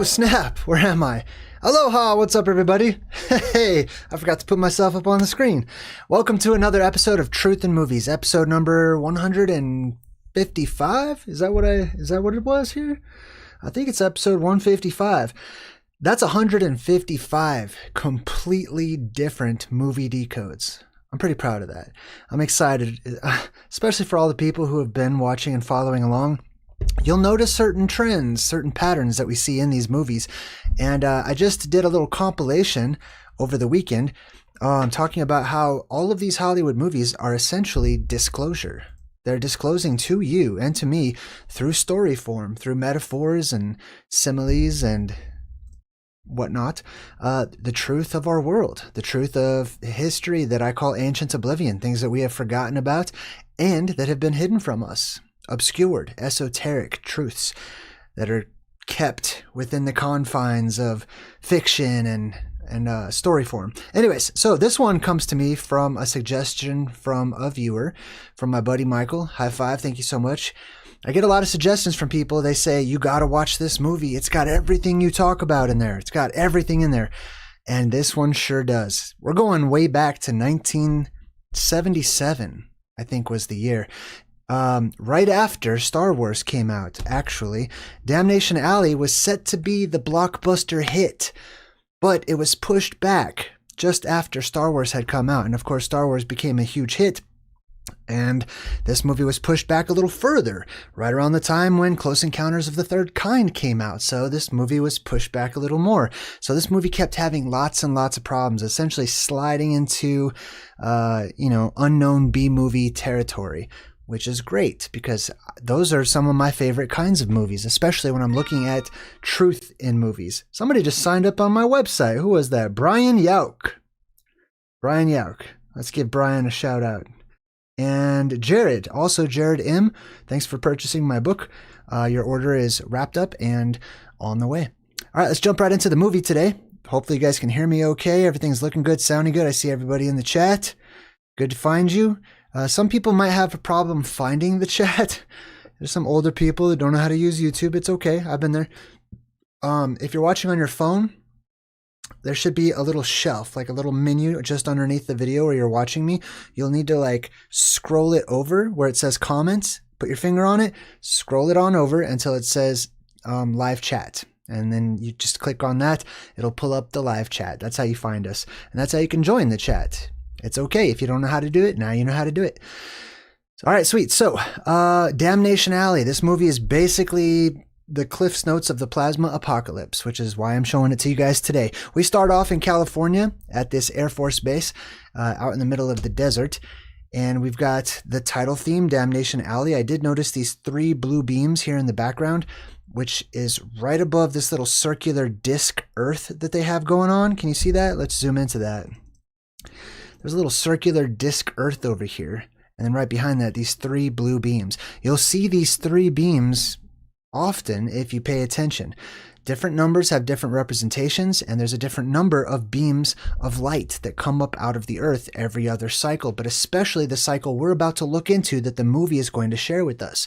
snap, where am I? Aloha, what's up everybody? Hey, I forgot to put myself up on the screen. Welcome to another episode of Truth in Movies, episode number 155? Is that what it was here? I think it's episode 155. That's 155 completely different movie decodes. I'm pretty proud of that. I'm excited, especially for all the people who have been watching and following along. You'll notice certain trends, certain patterns that we see in these movies. And I just did a little compilation over the weekend talking about how all of these Hollywood movies are essentially disclosure. They're disclosing to you and to me through story form, through metaphors and similes and whatnot, the truth of our world, the truth of history that I call ancient oblivion, things that we have forgotten about and that have been hidden from us. Obscured, esoteric truths that are kept within the confines of fiction and story form. Anyways, so this one comes to me from a suggestion from a viewer, from my buddy Michael. High five, thank you so much. I get a lot of suggestions from people. They say, you got to watch this movie. It's got everything you talk about in there. It's got everything in there. And this one sure does. We're going way back to 1977, I think was the year. Right after Star Wars came out, actually. Damnation Alley was set to be the blockbuster hit, but it was pushed back just after Star Wars had come out. And of course, Star Wars became a huge hit. And this movie was pushed back a little further, right around the time when Close Encounters of the Third Kind came out. So this movie was pushed back a little more. So this movie kept having lots and lots of problems, essentially sliding into, unknown B-movie territory, which is great because those are some of my favorite kinds of movies, especially when I'm looking at truth in movies. Somebody just signed up on my website. Who was that? Brian Yauk. Brian Yauk. Let's give Brian a shout out. And Jared, also Jared M. Thanks for purchasing my book. Your order is wrapped up and on the way. All right, let's jump right into the movie today. Hopefully you guys can hear me okay. Everything's looking good, sounding good. I see everybody in the chat. Good to find you. Some people might have a problem finding the chat. There's some older people that don't know how to use YouTube. It's okay. I've been there. If you're watching on your phone, there should be a little shelf, like a little menu just underneath the video where you're watching me. You'll need to scroll it over where it says comments, put your finger on it, scroll it on over until it says live chat. And then you just click on that. It'll pull up the live chat. That's how you find us. And that's how you can join the chat. It's okay. If you don't know how to do it, now you know how to do it. All right, sweet. So, Damnation Alley. This movie is basically the Cliff's Notes of the Plasma Apocalypse, which is why I'm showing it to you guys today. We start off in California at this Air Force base out in the middle of the desert. And we've got the title theme, Damnation Alley. I did notice these 3 blue beams here in the background, which is right above this little circular disc earth that they have going on. Can you see that? Let's zoom into that. There's a little circular disc earth over here. And then right behind that, these 3 blue beams. You'll see these 3 beams often if you pay attention. Different numbers have different representations, and there's a different number of beams of light that come up out of the earth every other cycle, but especially the cycle we're about to look into that the movie is going to share with us.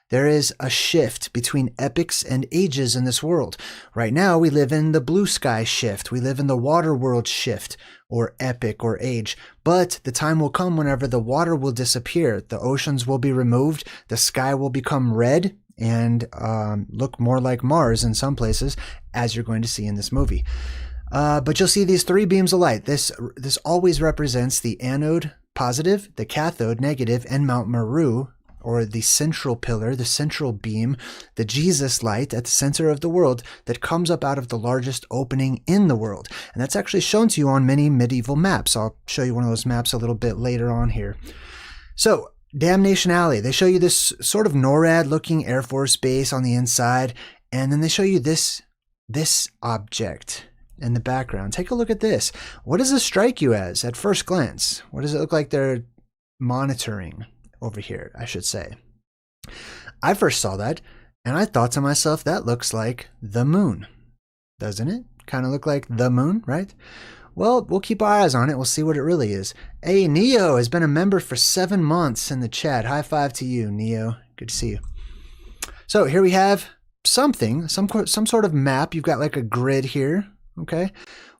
There is a shift between epochs and ages in this world. Right now, we live in the blue sky shift. We live in the water world shift, or epoch, or age. But the time will come whenever the water will disappear. The oceans will be removed. The sky will become red and look more like Mars in some places, as you're going to see in this movie. But you'll see these 3 beams of light. This always represents the anode, positive, the cathode, negative, and Mount Meru, or the central pillar, the central beam, the Jesus light at the center of the world that comes up out of the largest opening in the world. And that's actually shown to you on many medieval maps. I'll show you one of those maps a little bit later on here. So, Damnation Alley, they show you this sort of NORAD-looking Air Force base on the inside, and then they show you this object in the background. Take a look at this. What does this strike you as at first glance? What does it look like they're monitoring over here, I should say? I first saw that, and I thought to myself, that looks like the moon. Doesn't it? Kind of look like the moon, right? Well, we'll keep our eyes on it. We'll see what it really is. Hey, Neo has been a member for 7 months in the chat. High five to you, Neo. Good to see you. So here we have something, some sort of map. You've got like a grid here. Okay,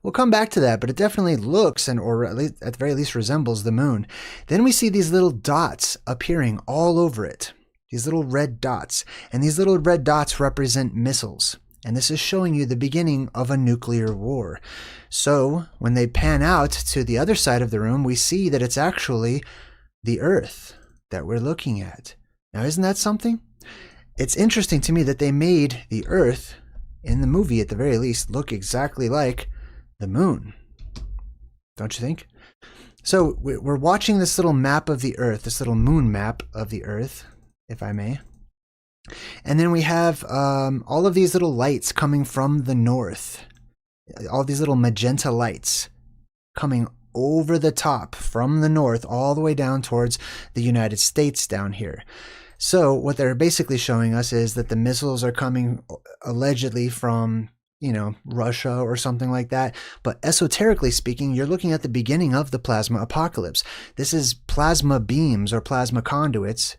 we'll come back to that, but it definitely looks or at least at the very least resembles the moon. Then we see these little dots appearing all over it. These little red dots, and these little red dots represent missiles. And this is showing you the beginning of a nuclear war. So when they pan out to the other side of the room, we see that it's actually the Earth that we're looking at. Now, isn't that something? It's interesting to me that they made the Earth, in the movie at the very least, look exactly like the moon. Don't you think? So we're watching this little map of the Earth, this little moon map of the Earth, if I may. And then we have all of these little lights coming from the north. All these little magenta lights coming over the top from the north all the way down towards the United States down here. So what they're basically showing us is that the missiles are coming allegedly from, you know, Russia or something like that. But esoterically speaking, you're looking at the beginning of the plasma apocalypse. This is plasma beams or plasma conduits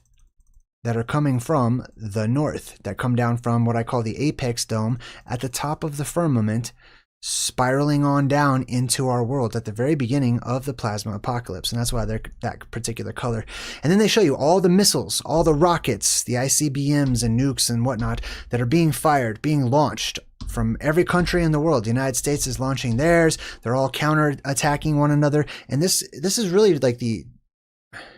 that are coming from the north, that come down from what I call the apex dome at the top of the firmament, spiraling on down into our world at the very beginning of the plasma apocalypse. And that's why they're that particular color. And then they show you all the missiles, all the rockets, the ICBMs and nukes and whatnot that are being fired, being launched from every country in the world. The United States is launching theirs. They're all counter-attacking one another. And this is really like the,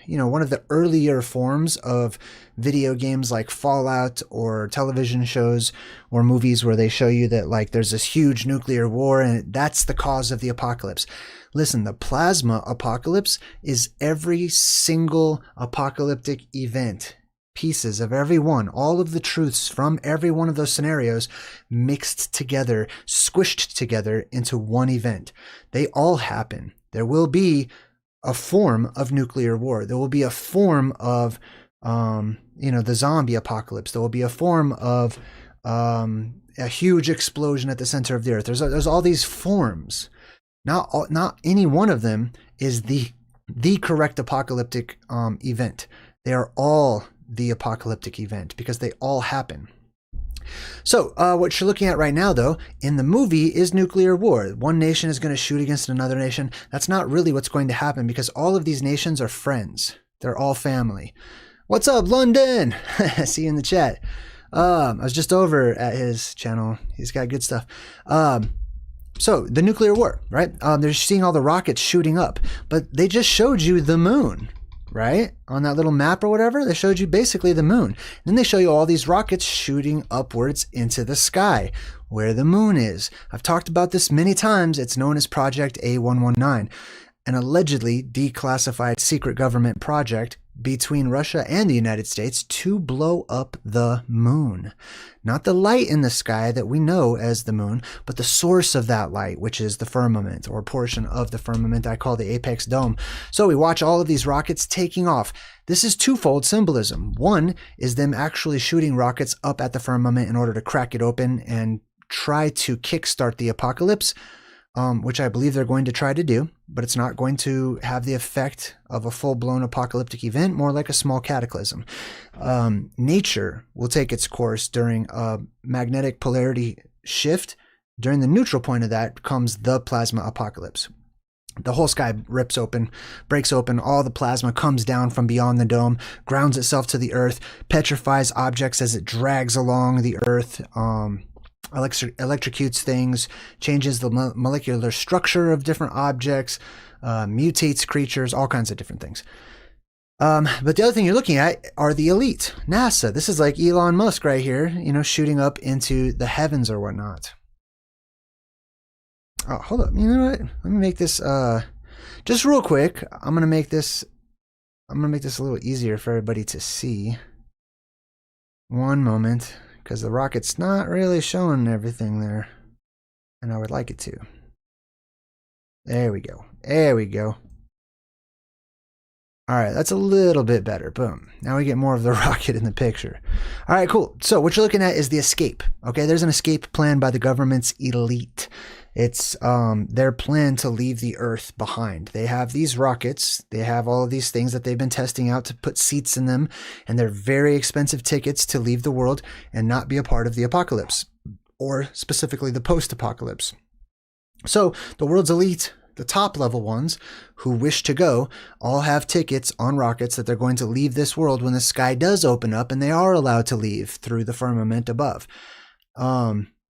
you know, one of the earlier forms of video games like Fallout or television shows or movies where they show you that like there's this huge nuclear war and that's the cause of the apocalypse. Listen, the plasma apocalypse is every single apocalyptic event, pieces of every one, all of the truths from every one of those scenarios mixed together, squished together into one event. They all happen. There will be a form of nuclear war. There will be a form of, you know, the zombie apocalypse. There will be a form of a huge explosion at the center of the earth. There's all these forms. Not any one of them is the correct apocalyptic event. They are all the apocalyptic event because they all happen. So what you're looking at right now, though, in the movie is nuclear war. One nation is going to shoot against another nation. That's not really what's going to happen because all of these nations are friends. They're all family. What's up, London? See you in the chat. I was just over at his channel. He's got good stuff. So the nuclear war, right? They're seeing all the rockets shooting up, but they just showed you the moon. Right? On that little map or whatever, they showed you basically the moon. And then they show you all these rockets shooting upwards into the sky, where the moon is. I've talked about this many times. It's known as Project A119, an allegedly declassified secret government project between Russia and the United States to blow up the moon. Not the light in the sky that we know as the moon, but the source of that light, which is the firmament or portion of the firmament I call the apex dome. So we watch all of these rockets taking off. This is twofold symbolism. One is them actually shooting rockets up at the firmament in order to crack it open and try to kickstart the apocalypse, which I believe they're going to try to do, but it's not going to have the effect of a full-blown apocalyptic event, more like a small cataclysm. Nature will take its course during a magnetic polarity shift. During the neutral point of that comes the plasma apocalypse. The whole sky rips open, breaks open, all the plasma comes down from beyond the dome, grounds itself to the earth, petrifies objects as it drags along the earth, electrocutes things, changes the molecular structure of different objects, mutates creatures, all kinds of different things. But the other thing you're looking at are the elite. NASA. This is like Elon Musk right here, you know, shooting up into the heavens or whatnot. Oh, hold up. You know what? Let me make this just real quick. I'm gonna make this a little easier for everybody to see. One moment. Because the rocket's not really showing everything there. And I would like it to. There we go. There we go. Alright, that's a little bit better. Boom. Now we get more of the rocket in the picture. Alright, cool. So what you're looking at is the escape. Okay, there's an escape plan by the government's elite. It's their plan to leave the Earth behind. They have these rockets. They have all of these things that they've been testing out to put seats in them, and they're very expensive tickets to leave the world and not be a part of the apocalypse, or specifically the post-apocalypse. So the world's elite, the top level ones who wish to go, all have tickets on rockets that they're going to leave this world when the sky does open up and they are allowed to leave through the firmament above.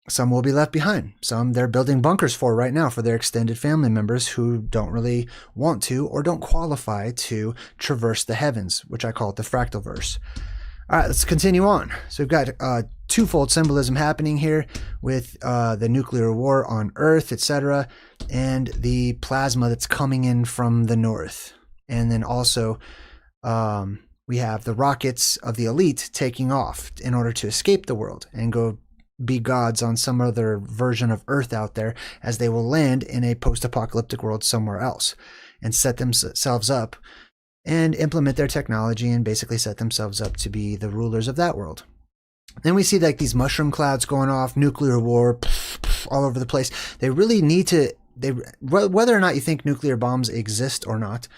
Some will be left behind. Some they're building bunkers for right now for their extended family members who don't really want to or don't qualify to traverse the heavens, which I call it the fractal verse. All right, let's continue on. So we've got twofold symbolism happening here with the nuclear war on Earth, etc., and the plasma that's coming in from the north. And then also we have the rockets of the elite taking off in order to escape the world and go be gods on some other version of Earth out there, as they will land in a post-apocalyptic world somewhere else and set themselves up and implement their technology and basically set themselves up to be the rulers of that world. Then we see like these mushroom clouds going off, nuclear war, all over the place. They really need to, whether or not you think nuclear bombs exist or not,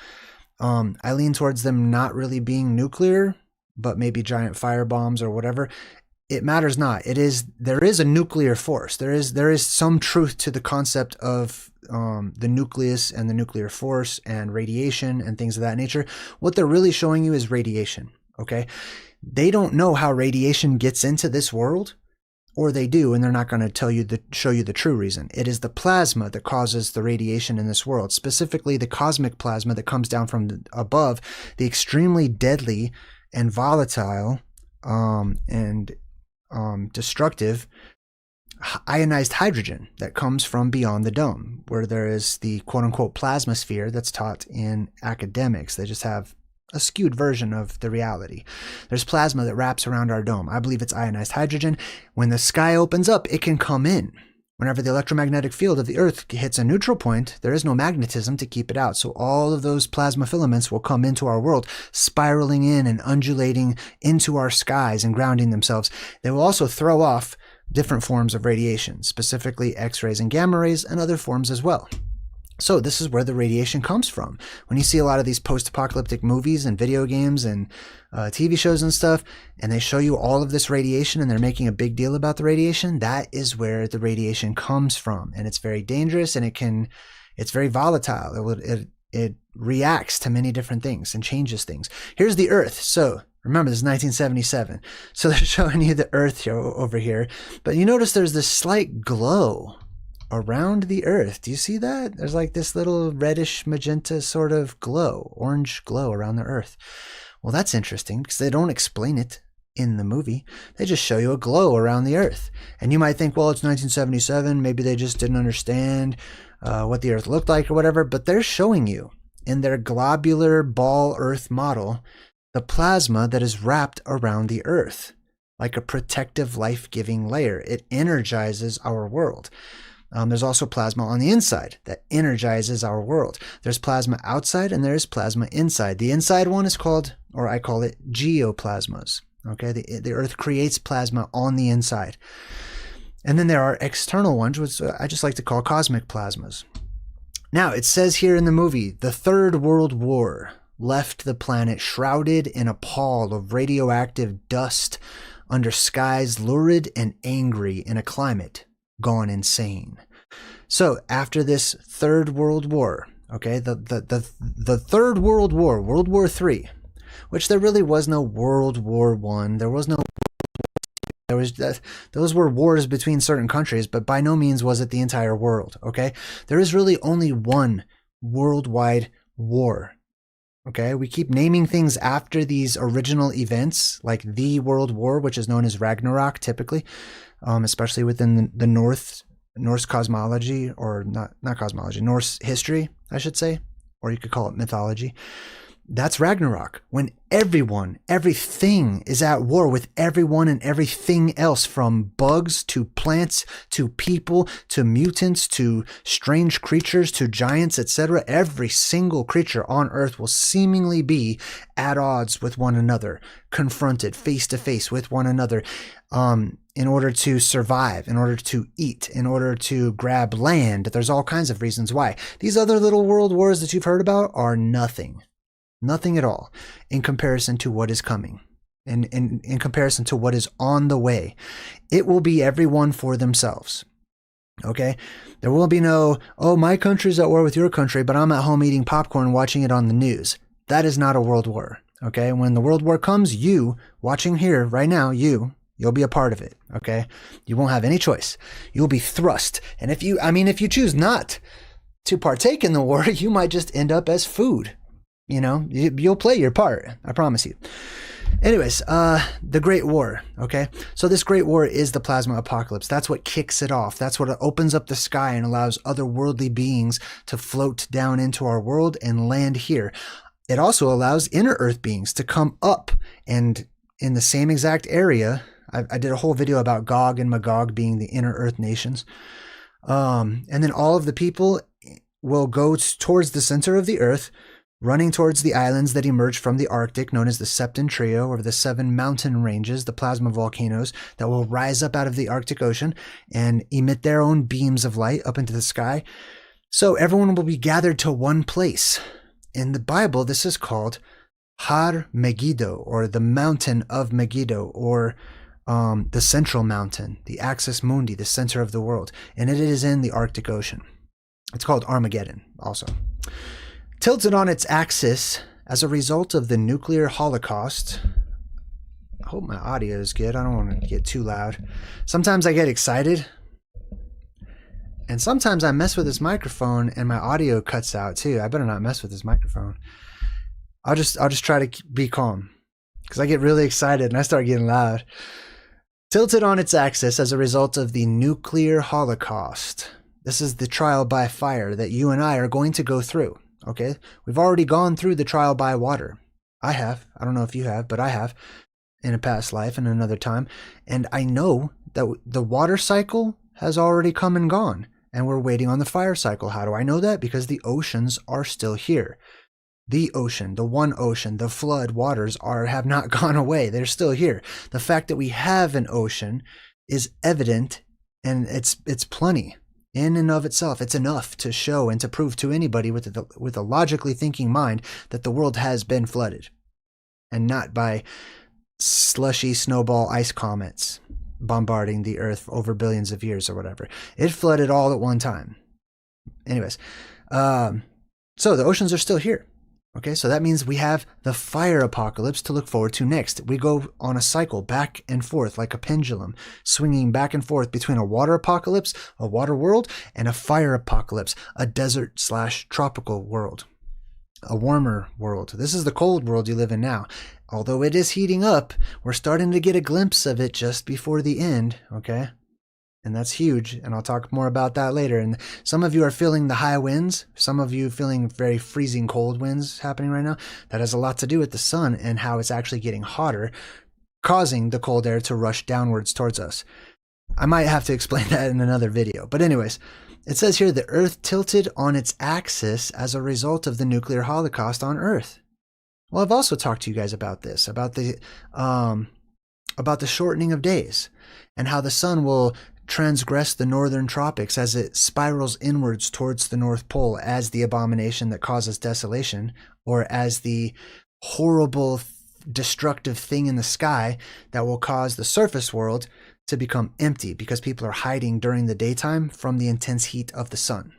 I lean towards them not really being nuclear, but maybe giant fire bombs or whatever. It matters not. There is a nuclear force. There is some truth to the concept of the nucleus and the nuclear force and radiation and things of that nature. What they're really showing you is radiation. Okay, they don't know how radiation gets into this world, or they do, and they're not going to show you the true reason. It is the plasma that causes the radiation in this world, specifically the cosmic plasma that comes down from above, the extremely deadly and volatile and destructive ionized hydrogen that comes from beyond the dome, where there is the quote-unquote plasma sphere that's taught in academics. They just have a skewed version of the reality. There's plasma that wraps around our dome. I believe it's ionized hydrogen. When the sky opens up, it can come in. Whenever the electromagnetic field of the Earth hits a neutral point, there is no magnetism to keep it out. So all of those plasma filaments will come into our world, spiraling in and undulating into our skies and grounding themselves. They will also throw off different forms of radiation, specifically X-rays and gamma rays and other forms as well. So this is where the radiation comes from. When you see a lot of these post-apocalyptic movies and video games and TV shows and stuff, and they show you all of this radiation and they're making a big deal about the radiation, that is where the radiation comes from. And it's very dangerous, and it's very volatile. It reacts to many different things and changes things. Here's the Earth. So remember, this is 1977. So they're showing you the Earth over here. But you notice there's this slight glow around the Earth. Do you see that? There's like this little reddish magenta sort of glow, orange glow around the Earth. Well, that's interesting because they don't explain it in the movie. They just show you a glow around the Earth. And you might think, well, it's 1977. Maybe they just didn't understand what the Earth looked like or whatever. But they're showing you in their globular ball Earth model the plasma that is wrapped around the Earth like a protective, life-giving layer. It energizes our world. There's also plasma on the inside that energizes our world. There's plasma outside and there's plasma inside. The inside one is called, or I call it, geoplasmas. Okay, the Earth creates plasma on the inside. And then there are external ones, which I just like to call cosmic plasmas. Now, it says here in the movie, the Third World War left the planet shrouded in a pall of radioactive dust under skies lurid and angry in a climate gone insane. So after this Third World War, okay, the Third World War, World War III, which there really was no World War I, there was no, those were wars between certain countries, but by no means was it the entire world, okay? There is really only one worldwide war. Okay, we keep naming things after these original events, like the World War, which is known as Ragnarok, typically, especially within the Norse cosmology, or not cosmology, Norse history, I should say, or you could call it mythology. That's Ragnarok, when everything is at war with everyone and everything else, from bugs to plants to people to mutants to strange creatures to giants, etc. Every single creature on Earth will seemingly be at odds with one another, confronted face to face with one another, in order to survive, in order to eat, in order to grab land. There's all kinds of reasons why. These other little world wars that you've heard about are nothing. Nothing at all in comparison to what is coming, and in comparison to what is on the way. It will be everyone for themselves. Okay? There will be no, oh, my country's at war with your country, but I'm at home eating popcorn watching it on the news. That is not a world war. Okay? When the world war comes, you, watching here right now, you'll be a part of it. Okay? You won't have any choice. You'll be thrust. And if you choose not to partake in the war, you might just end up as food. You know, you'll play your part. I promise you. Anyways, the Great War, okay? So this Great War is the plasma apocalypse. That's what kicks it off. That's what opens up the sky and allows otherworldly beings to float down into our world and land here. It also allows inner Earth beings to come up, and in the same exact area. I did a whole video about Gog and Magog being the inner Earth nations. And then all of the people will go towards the center of the Earth, running towards the islands that emerge from the Arctic, known as the Septon Trio, or the 7 mountain ranges, the plasma volcanoes that will rise up out of the Arctic Ocean and emit their own beams of light up into the sky. So everyone will be gathered to one place. In the Bible, this is called Har Megiddo, or the Mountain of Megiddo, or the Central Mountain, the Axis Mundi, the center of the world. And it is in the Arctic Ocean. It's called Armageddon also. Tilted on its axis as a result of the nuclear holocaust. I hope my audio is good. I don't want to get too loud. Sometimes I get excited, and sometimes I mess with this microphone and my audio cuts out too. I better not mess with this microphone. I'll just try to be calm, because I get really excited and I start getting loud. Tilted on its axis as a result of the nuclear holocaust. This is the trial by fire that you and I are going to go through. Okay, we've already gone through the trial by water. I have. I don't know if you have, but I have in a past life and another time. And I know that the water cycle has already come and gone, and we're waiting on the fire cycle. How do I know that? Because the oceans are still here. The ocean, the one ocean, the flood waters have not gone away. They're still here. The fact that we have an ocean is evident, and it's plenty. In and of itself, it's enough to show and to prove to anybody with a logically thinking mind that the world has been flooded, and not by slushy snowball ice comets bombarding the earth over billions of years or whatever. It flooded all at one time. Anyways, so the oceans are still here. Okay, so that means we have the fire apocalypse to look forward to next. We go on a cycle back and forth like a pendulum, swinging back and forth between a water apocalypse, a water world, and a fire apocalypse, a desert/tropical world, a warmer world. This is the cold world you live in now. Although it is heating up, we're starting to get a glimpse of it just before the end, okay? And that's huge, and I'll talk more about that later. And some of you are feeling the high winds. Some of you feeling very freezing cold winds happening right now. That has a lot to do with the sun and how it's actually getting hotter, causing the cold air to rush downwards towards us. I might have to explain that in another video. But anyways, it says here the Earth tilted on its axis as a result of the nuclear holocaust on Earth. Well, I've also talked to you guys about this, about the shortening of days, and how the sun will transgress the northern tropics as it spirals inwards towards the North Pole as the abomination that causes desolation, or as the horrible, destructive thing in the sky that will cause the surface world to become empty because people are hiding during the daytime from the intense heat of the sun.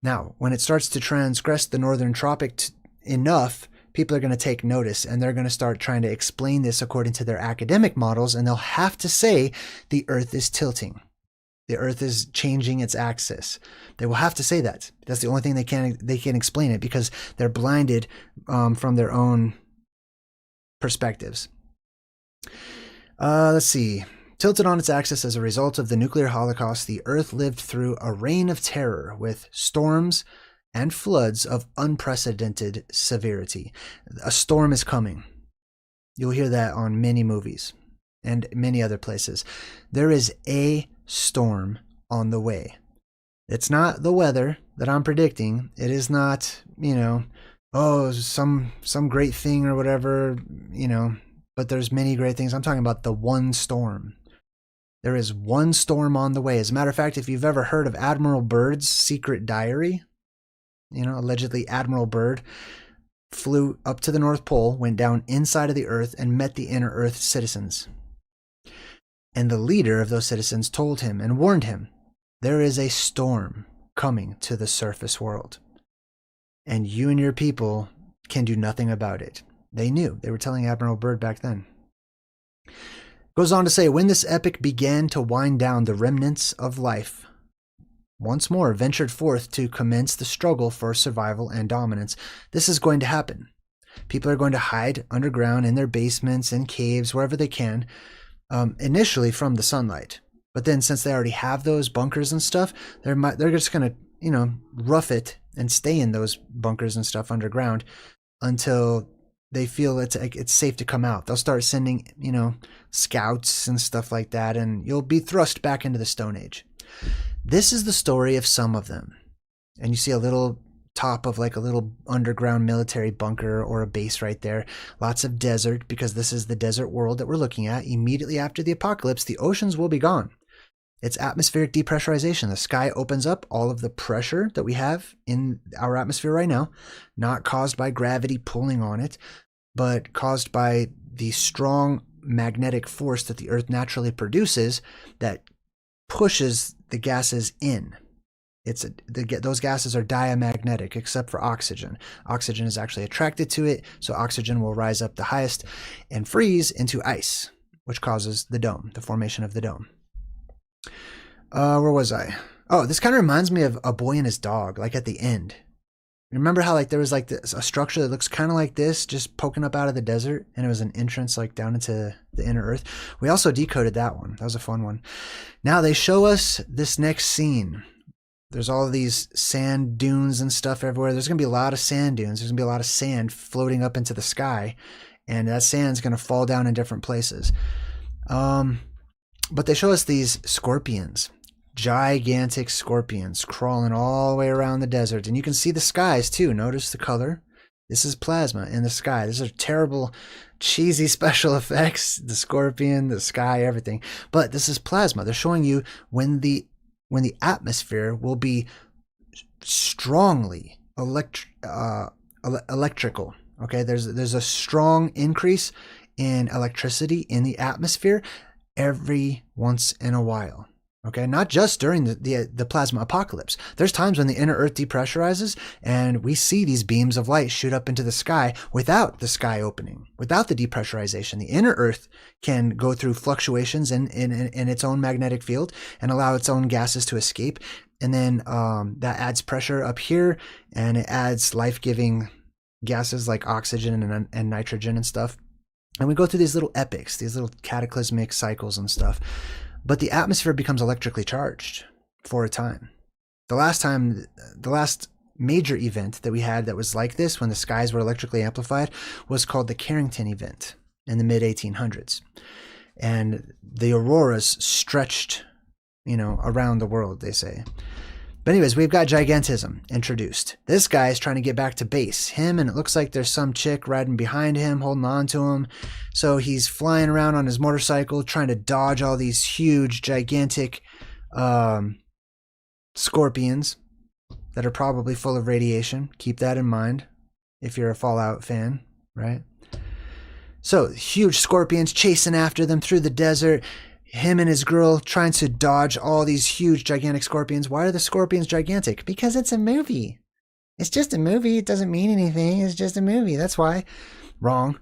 Now, when it starts to transgress the northern tropic enough, people are going to take notice, and they're going to start trying to explain this according to their academic models, and they'll have to say the Earth is tilting. The Earth is changing its axis. They will have to say that. That's the only thing they can explain it, because they're blinded from their own perspectives. Let's see. Tilted on its axis as a result of the nuclear holocaust, the Earth lived through a reign of terror with storms and floods of unprecedented severity. A storm is coming. You'll hear that on many movies and many other places. There is a storm on the way. It's not the weather that I'm predicting. It is not, oh, some great thing or whatever, but there's many great things. I'm talking about the one storm. There is one storm on the way. As a matter of fact, if you've ever heard of Admiral Byrd's secret diary, allegedly Admiral Byrd flew up to the North Pole, went down inside of the Earth, and met the inner Earth citizens. And the leader of those citizens told him and warned him, there is a storm coming to the surface world. And you and your people can do nothing about it. They knew. They were telling Admiral Byrd back then. Goes on to say, when this epic began to wind down, the remnants of life once more ventured forth to commence the struggle for survival and dominance. This is going to happen. People are going to hide underground in their basements and caves, wherever they can, initially from the sunlight. But then since they already have those bunkers and stuff, they're just going to, rough it and stay in those bunkers and stuff underground until they feel it's safe to come out. They'll start sending, scouts and stuff like that, and you'll be thrust back into the Stone Age. This is the story of some of them. And you see a little top of like a little underground military bunker or a base right there. Lots of desert, because this is the desert world that we're looking at. Immediately after the apocalypse, the oceans will be gone. It's atmospheric depressurization. The sky opens up. All of the pressure that we have in our atmosphere right now, not caused by gravity pulling on it, but caused by the strong magnetic force that the Earth naturally produces that pushes the gases in. Those gases are diamagnetic, except for oxygen. Oxygen is actually attracted to it, so oxygen will rise up the highest and freeze into ice, which causes the dome, the formation of the dome. Where was I? Oh, this kind of reminds me of A Boy and His Dog, like at the end. Remember how there was a structure that looks kind of like this, just poking up out of the desert, and it was an entrance down into the inner Earth? We also decoded that one. That was a fun one. Now they show us this next scene. There's all of these sand dunes and stuff everywhere. There's going to be a lot of sand dunes. There's going to be a lot of sand floating up into the sky, and that sand's going to fall down in different places. But they show us these scorpions. Gigantic scorpions crawling all the way around the desert. And you can see the skies too. Notice the color. This is plasma in the sky. These are terrible, cheesy special effects. The scorpion, the sky, everything. But this is plasma. They're showing you when the atmosphere will be strongly electrical. Okay, there's a strong increase in electricity in the atmosphere every once in a while. Okay, not just during the plasma apocalypse. There's times when the inner Earth depressurizes and we see these beams of light shoot up into the sky without the sky opening, without the depressurization. The inner Earth can go through fluctuations in its own magnetic field and allow its own gases to escape. And then that adds pressure up here, and it adds life-giving gases like oxygen and nitrogen and stuff. And we go through these little epics, these little cataclysmic cycles and stuff. But the atmosphere becomes electrically charged for a time. The last major event that we had that was like this, when the skies were electrically amplified, was called the Carrington event in the mid-1800s. And the auroras stretched, around the world, they say. But anyways, we've got gigantism introduced. This guy is trying to get back to base. Him, and it looks like there's some chick riding behind him, holding on to him. So he's flying around on his motorcycle, trying to dodge all these huge, gigantic scorpions that are probably full of radiation. Keep that in mind if you're a Fallout fan, right? So huge scorpions chasing after them through the desert. Him and his girl trying to dodge all these huge, gigantic scorpions. Why are the scorpions gigantic? Because it's a movie. It's just a movie. It doesn't mean anything. It's just a movie. That's why. Wrong.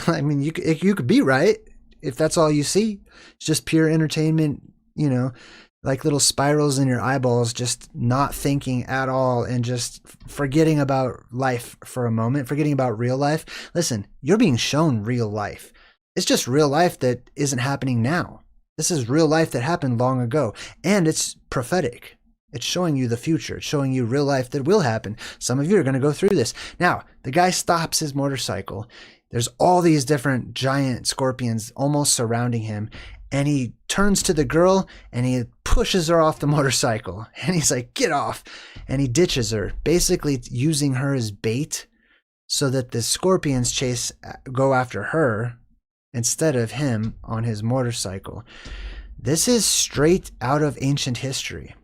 I mean, you could be right if that's all you see. It's just pure entertainment, like little spirals in your eyeballs, just not thinking at all and just forgetting about life for a moment, forgetting about real life. Listen, you're being shown real life. It's just real life that isn't happening now. This is real life that happened long ago, and it's prophetic. It's showing you the future. It's showing you real life that will happen. Some of you are going to go through this. Now, the guy stops his motorcycle. There's all these different giant scorpions almost surrounding him. And he turns to the girl and he pushes her off the motorcycle. And he's like, get off. And he ditches her, basically using her as bait so that the scorpions go after her instead of him on his motorcycle. This is straight out of ancient history.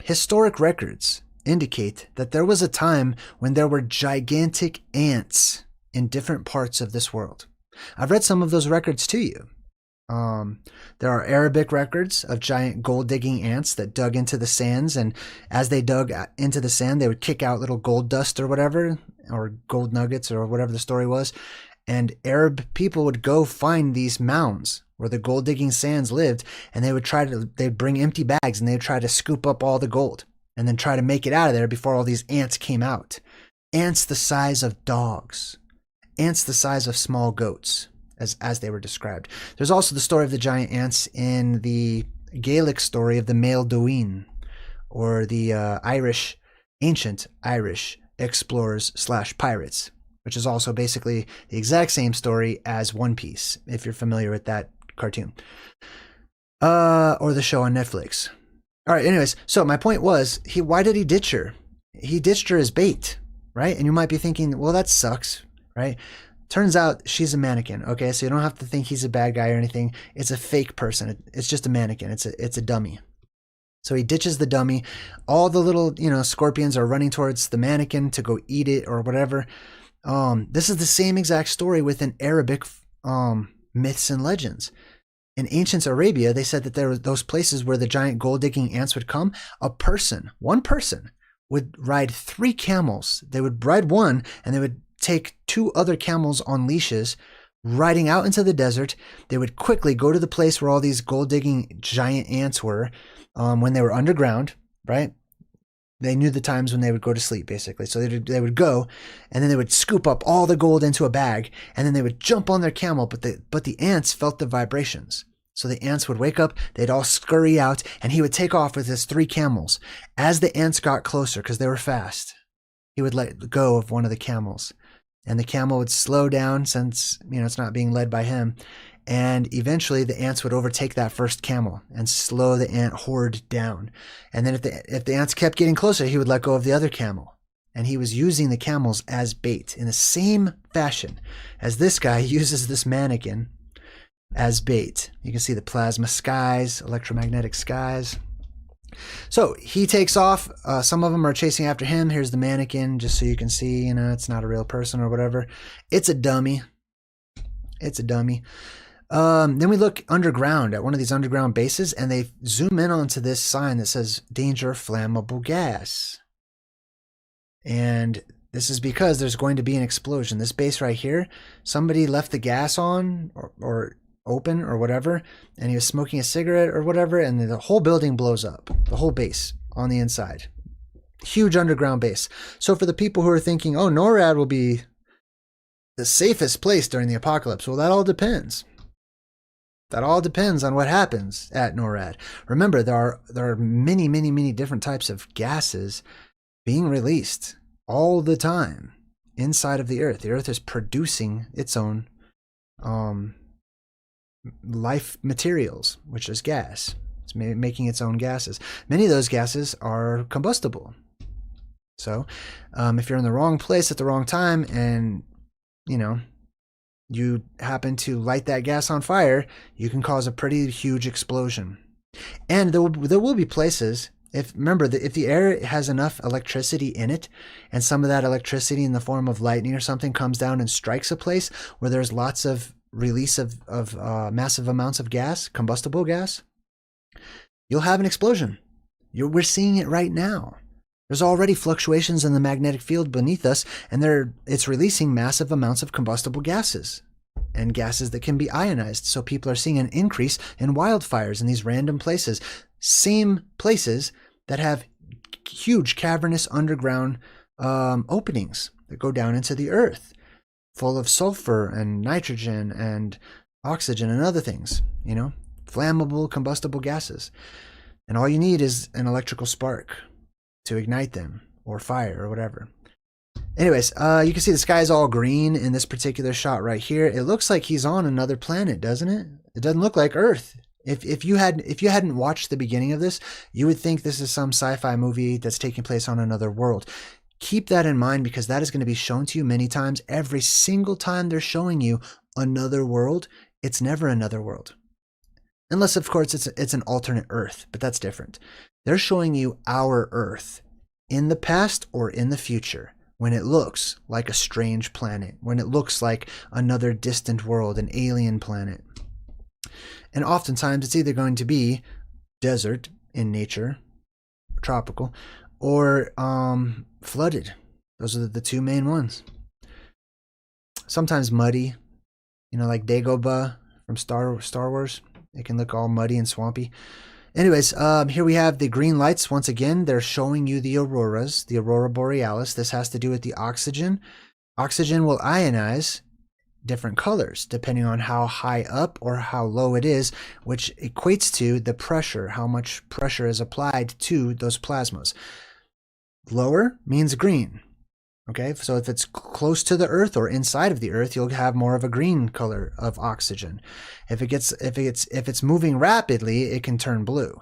Historic records indicate that there was a time when there were gigantic ants in different parts of this world. I've read some of those records to you. There are Arabic records of giant gold-digging ants that dug into the sands, and as they dug into the sand, they would kick out little gold dust or whatever, or gold nuggets or whatever the story was, and Arab people would go find these mounds where the gold-digging sands lived, and they'd bring empty bags, and they'd try to scoop up all the gold, and then try to make it out of there before all these ants came out. Ants the size of dogs. Ants the size of small goats. As they were described. There's also the story of the giant ants in the Gaelic story of the Mael Doine, or the ancient Irish explorers / pirates, which is also basically the exact same story as One Piece, if you're familiar with that cartoon. Or the show on Netflix. All right, anyways, so my point was, why did he ditch her? He ditched her as bait, right? And you might be thinking, well, that sucks, right? Turns out she's a mannequin, okay? So you don't have to think he's a bad guy or anything. It's a fake person. It's just a mannequin. It's a dummy. So he ditches the dummy. All the little, scorpions are running towards the mannequin to go eat it or whatever. This is the same exact story within Arabic myths and legends. In ancient Arabia, they said that there were those places where the giant gold-digging ants would come. One person would ride 3 camels. They would ride one, and they would take 2 other camels on leashes, riding out into the desert. They would quickly go to the place where all these gold-digging giant ants were when they were underground, right? They knew the times when they would go to sleep, basically. So they would go, and then they would scoop up all the gold into a bag, and then they would jump on their camel, but the ants felt the vibrations. So the ants would wake up, they'd all scurry out, and he would take off with his 3 camels. As the ants got closer, because they were fast, he would let go of one of the camels. And the camel would slow down since, it's not being led by him. And eventually the ants would overtake that first camel and slow the ant horde down. And then if the ants kept getting closer, he would let go of the other camel. And he was using the camels as bait in the same fashion as this guy uses this mannequin as bait. You can see the plasma skies, electromagnetic skies. So he takes off. Some of them are chasing after him. Here's the mannequin, just so you can see, it's not a real person or whatever. It's a dummy. It's a dummy. Then we look underground at one of these underground bases, and they zoom in onto this sign that says danger flammable gas. And this is because there's going to be an explosion. This base right here, somebody left the gas on or open or whatever, and he was smoking a cigarette or whatever, and the whole building blows up, the whole base on the inside. Huge underground base. So for the people who are thinking, oh, NORAD will be the safest place during the apocalypse, well, that all depends. That all depends on what happens at NORAD. Remember, there are many, many, many different types of gases being released all the time inside of the Earth. The Earth is producing its own life materials, which is gas. It's making its own gases. Many of those gases are combustible. So if you're in the wrong place at the wrong time and you happen to light that gas on fire, you can cause a pretty huge explosion. And there will be places, if the air has enough electricity in it, and some of that electricity in the form of lightning or something comes down and strikes a place where there's lots of release of massive amounts of gas, combustible gas, you'll have an explosion. We're seeing it right now. There's already fluctuations in the magnetic field beneath us, and it's releasing massive amounts of combustible gases and gases that can be ionized. So people are seeing an increase in wildfires in these random places. Same places that have huge cavernous underground openings that go down into the earth, full of sulfur and nitrogen and oxygen and other things, flammable combustible gases. And all you need is an electrical spark to ignite them, or fire, or whatever. Anyways, you can see the sky is all green in this particular shot right here. It looks like he's on another planet, doesn't it? It doesn't look like Earth. If you hadn't watched the beginning of this, you would think this is some sci-fi movie that's taking place on another world. Keep that in mind, because that is going to be shown to you many times. Every single time they're showing you another world, it's never another world. Unless, of course, it's an alternate Earth, but that's different. They're showing you our Earth in the past or in the future, when it looks like a strange planet, when it looks like another distant world, an alien planet. And oftentimes it's either going to be desert in nature, tropical, or flooded. Those are the two main ones. Sometimes muddy, you know, like Dagobah from Star Wars. It can look all muddy and swampy. Anyways, here we have the green lights. Once again, they're showing you the auroras, the aurora borealis. This has to do with the oxygen. Oxygen will ionize different colors depending on how high up or how low it is, which equates to the pressure, how much pressure is applied to those plasmas. Lower means green. Okay, so if it's close to the Earth or inside of the Earth, you'll have more of a green color of oxygen. If it's moving rapidly, it can turn blue,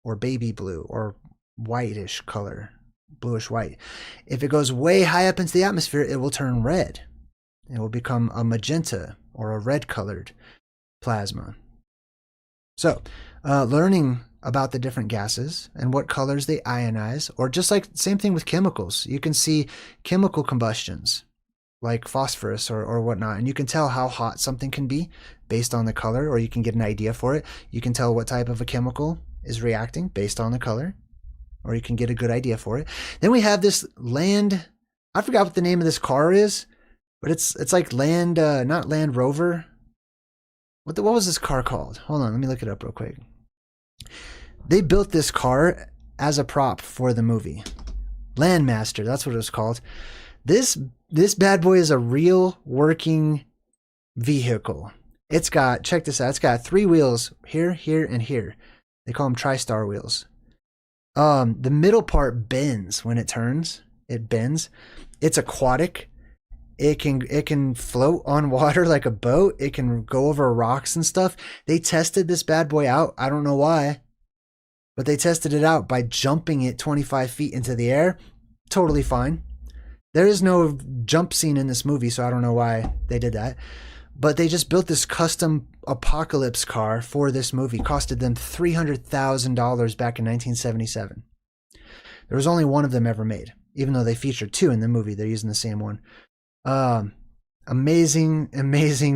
or baby blue, or whitish color, bluish white. If it goes way high up into the atmosphere, it will turn red. It will become a magenta or a red colored plasma. So, learning about the different gases and what colors they ionize, or just like same thing with chemicals. You can see chemical combustions like phosphorus or whatnot, and you can tell how hot something can be based on the color, or you can get an idea for it. You can tell what type of a chemical is reacting based on the color, or you can get a good idea for it. Then we have this land, I forgot what the name of this car is, but it's like land, not Land Rover. What was this car called? Hold on, let me look it up real quick. They built this car as a prop for the movie. Landmaster, that's what it was called. This bad boy is a real working vehicle. It's got, check this out, it's got 3 wheels here, here, and here. They call them tri-star wheels. The middle part bends when it turns. It bends. It's aquatic. It can float on water like a boat. It can go over rocks and stuff. They tested this bad boy out. I don't know why, but they tested it out by jumping it 25 feet into the air. Totally fine. There is no jump scene in this movie, so I don't know why they did that. But they just built this custom apocalypse car for this movie. Costed them $300,000 back in 1977. There was only one of them ever made, even though they featured 2 in the movie. They're using the same one. Amazing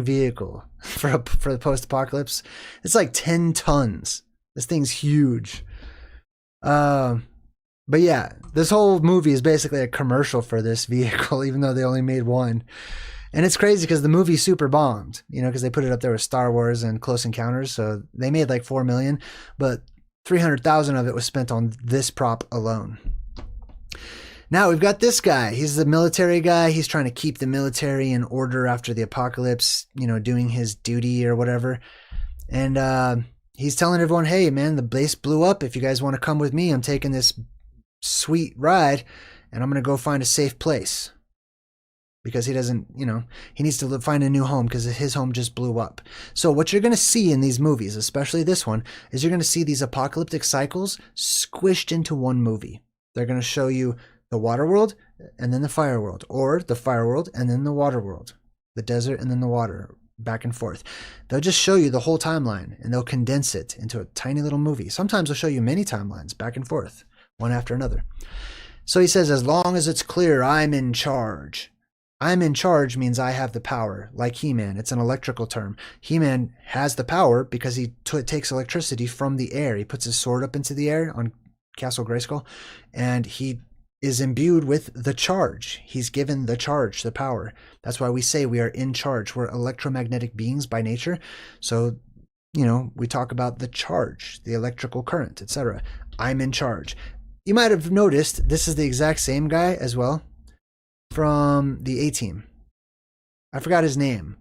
vehicle for the post-apocalypse. It's like 10 tons. This thing's huge. But yeah, this whole movie is basically a commercial for this vehicle, even though they only made one. And it's crazy because the movie super bombed, you know, because they put it up there with Star Wars and Close Encounters. So they made like $4 million, but $300,000 of it was spent on this prop alone. Now we've got this guy. He's the military guy. He's trying to keep the military in order after the apocalypse, you know, doing his duty or whatever. And he's telling everyone, hey, man, the base blew up. If you guys want to come with me, I'm taking this sweet ride, and I'm going to go find a safe place. Because he doesn't, you know, he needs to find a new home because his home just blew up. So what you're going to see in these movies, especially this one, is you're going to see these apocalyptic cycles squished into one movie. They're going to show you the water world and then the fire world, or the fire world and then the water world, the desert and then the water, back and forth. They'll just show you the whole timeline and they'll condense it into a tiny little movie. Sometimes they'll show you many timelines back and forth, one after another. So he says, as long as it's clear, I'm in charge. I'm in charge means I have the power, like He-Man. It's an electrical term. He-Man has the power because he takes electricity from the air. He puts his sword up into the air on Castle Grayskull, and he is imbued with the charge. He's given the charge, the power. That's why we say we are in charge. We're electromagnetic beings by nature. So, you know, we talk about the charge, the electrical current, etc. I'm in charge. You might have noticed this is the exact same guy as well from the A-Team. I forgot his name.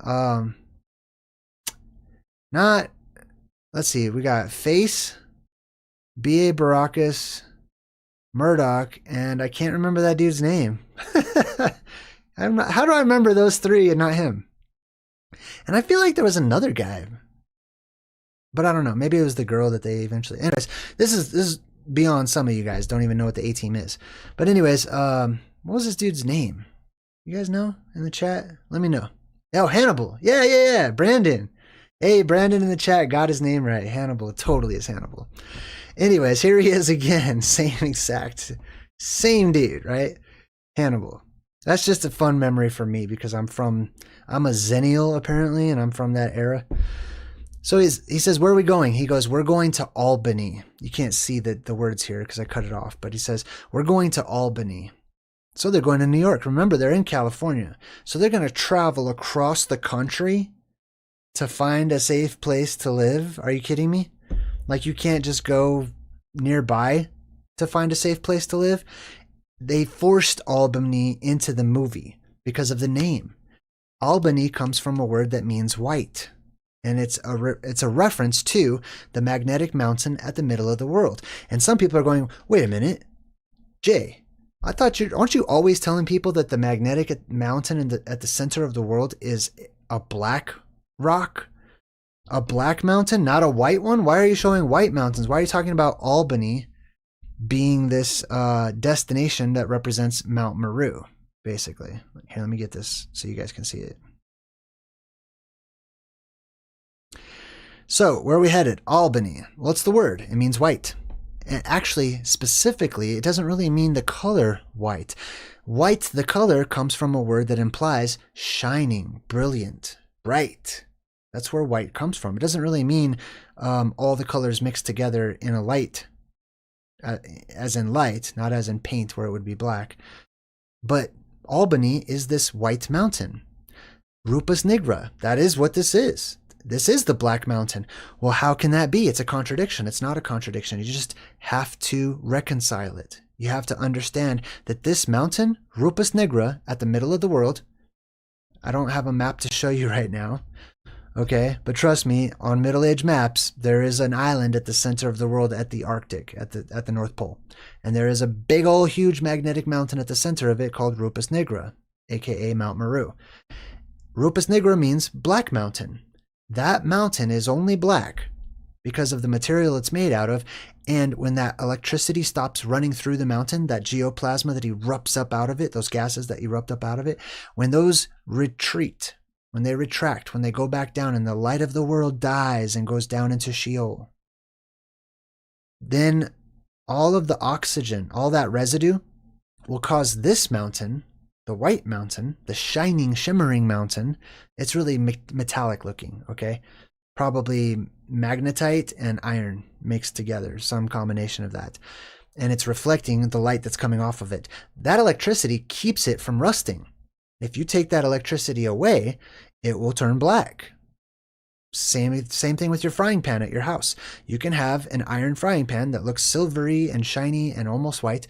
Let's see, we got Face. B.A. Baracus, Murdoch, and I can't remember that dude's name. How do I remember those three and not him? And I feel like there was another guy, but I don't know. Maybe it was the girl that they eventually. Anyways, this is beyond some of you guys. Don't even know what the A-team is. But anyways, what was this dude's name? You guys know in the chat? Let me know. Oh, Hannibal. Yeah. Brandon. Hey, Brandon in the chat got his name right. Hannibal. Totally is Hannibal. Anyways, here he is again. Same dude, right? Hannibal. That's just a fun memory for me because I'm a Zennial apparently, and I'm from that era. So he says, where are we going? He goes, we're going to Albany. You can't see the words here because I cut it off, but he says, we're going to Albany. So they're going to New York. Remember, they're in California. So they're going to travel across the country to find a safe place to live. Are you kidding me? Like, you can't just go nearby to find a safe place to live. They forced Albany into the movie because of the name. Albany comes from a word that means white. And it's a reference to the magnetic mountain at the middle of the world. And some people are going, wait a minute, Jay, I thought aren't you always telling people that the magnetic mountain at the center of the world is a black rock? A black mountain, not a white one? Why are you showing white mountains? Why are you talking about Albany being this destination that represents Mount Meru, basically? Here, let me get this so you guys can see it. So, where are we headed? Albany. What's the word? It means white. And actually, specifically, it doesn't really mean the color white. White, the color, comes from a word that implies shining, brilliant, bright. That's where white comes from. It doesn't really mean all the colors mixed together in a light, as in light, not as in paint where it would be black. But Albany is this white mountain. Rupus nigra, that is what this is. This is the Black Mountain. Well, how can that be? It's a contradiction. It's not a contradiction. You just have to reconcile it. You have to understand that this mountain, Rupus nigra, at the middle of the world, I don't have a map to show you right now, okay? But trust me, on Middle Age maps, there is an island at the center of the world at the Arctic, at the North Pole. And there is a big old huge magnetic mountain at the center of it called Rupus nigra, aka Mount Meru. Rupus nigra means Black Mountain. That mountain is only black because of the material it's made out of, and when that electricity stops running through the mountain, that geoplasma that erupts up out of it, those gases that erupt up out of it, when those retreat, when they retract, when they go back down and the light of the world dies and goes down into Sheol, then all of the oxygen, all that residue will cause this mountain, the white mountain, the shining, shimmering mountain, it's really metallic looking, okay? Probably magnetite and iron mixed together, some combination of that. And it's reflecting the light that's coming off of it. That electricity keeps it from rusting. If you take that electricity away, it will turn black. Same thing with your frying pan at your house. You can have an iron frying pan that looks silvery and shiny and almost white.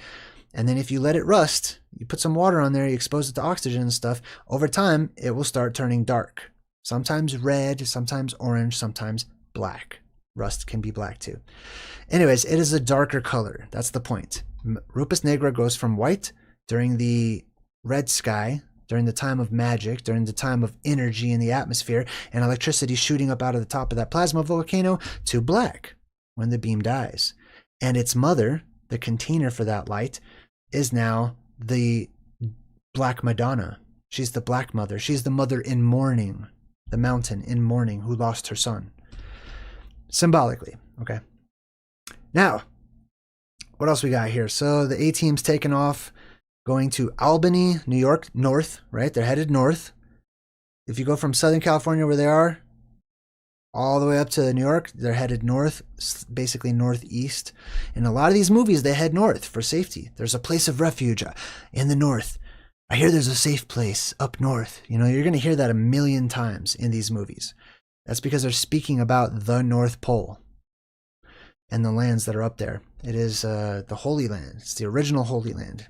And then if you let it rust, you put some water on there, you expose it to oxygen and stuff, over time, it will start turning dark. Sometimes red, sometimes orange, sometimes black. Rust can be black too. Anyways, it is a darker color. That's the point. Rupus nigra goes from white during the red sky, during the time of magic, during the time of energy in the atmosphere, and electricity shooting up out of the top of that plasma volcano, to black when the beam dies. And its mother, the container for that light, is now the Black Madonna. She's the Black Mother. She's the mother in mourning, the mountain in mourning who lost her son. Symbolically, okay? Now, what else we got here? So the A-team's taken off, going to Albany, New York, north, right? They're headed north. If you go from Southern California where they are, all the way up to New York, they're headed north, basically northeast. In a lot of these movies, they head north for safety. There's a place of refuge in the north. I hear there's a safe place up north. You know, you're going to hear that a million times in these movies. That's because they're speaking about the North Pole and the lands that are up there. It is the Holy Land. It's the original Holy Land.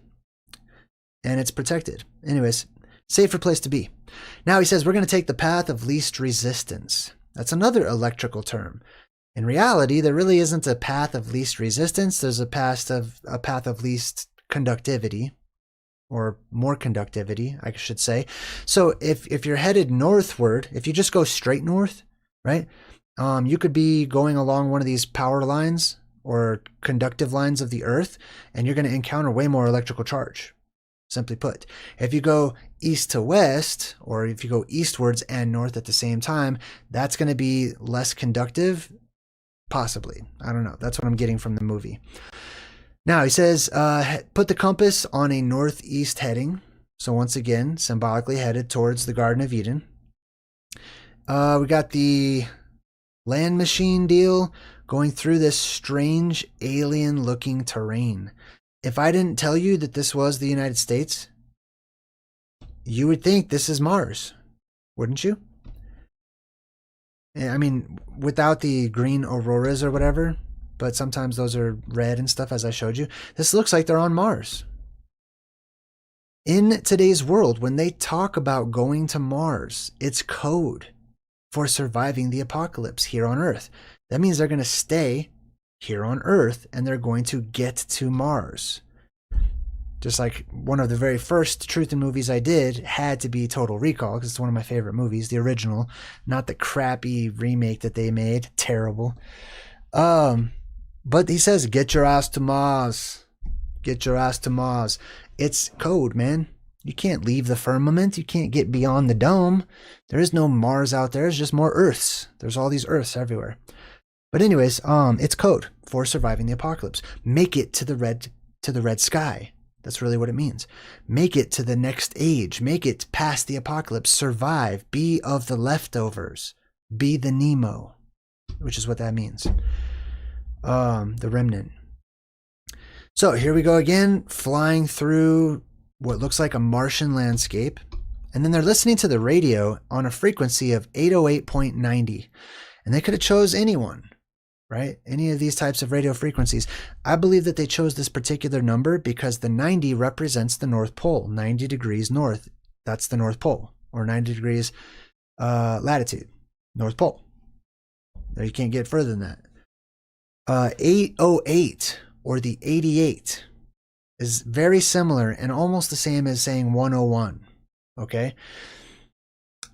And it's protected. Anyways, safer place to be. Now he says we're going to take the path of least resistance. That's another electrical term. In reality, there really isn't a path of least resistance. There's a path of least conductivity, or more conductivity, I should say. So if you're headed northward, if you just go straight north, right, you could be going along one of these power lines or conductive lines of the earth, and you're going to encounter way more electrical charge, simply put. If you go east to west, or if you go eastwards and north at the same time, that's going to be less conductive. Possibly. I don't know. That's what I'm getting from the movie. Now, he says, put the compass on a northeast heading. So once again, symbolically headed towards the Garden of Eden. We got the land machine deal going through this strange alien-looking terrain. If I didn't tell you that this was the United States, you would think this is Mars, wouldn't you? I mean, without the green auroras or whatever, but sometimes those are red and stuff, as I showed you. This looks like they're on Mars. In today's world, when they talk about going to Mars, it's code for surviving the apocalypse here on Earth. That means they're going to stay here on Earth and they're going to get to Mars. Just like one of the very first Truth in Movies I did had to be Total Recall, because it's one of my favorite movies, the original, not the crappy remake that they made. Terrible. But he says, get your ass to Mars. Get your ass to Mars. It's code, man. You can't leave the firmament. You can't get beyond the dome. There is no Mars out there. It's just more Earths. There's all these Earths everywhere. But anyways, it's code for surviving the apocalypse. Make it to the red sky. That's really what it means. Make it to the next age. Make it past the apocalypse. Survive. Be of the leftovers. Be the Nemo, which is what that means. The remnant. So here we go again, flying through what looks like a Martian landscape. And then they're listening to the radio on a frequency of 808.90. And they could have chose anyone, right? Any of these types of radio frequencies. I believe that they chose this particular number because the 90 represents the North Pole. 90 degrees north, that's the North Pole. Or 90 degrees latitude, North Pole. There, you can't get further than that. 808 or the 88 is very similar and almost the same as saying 101. Okay?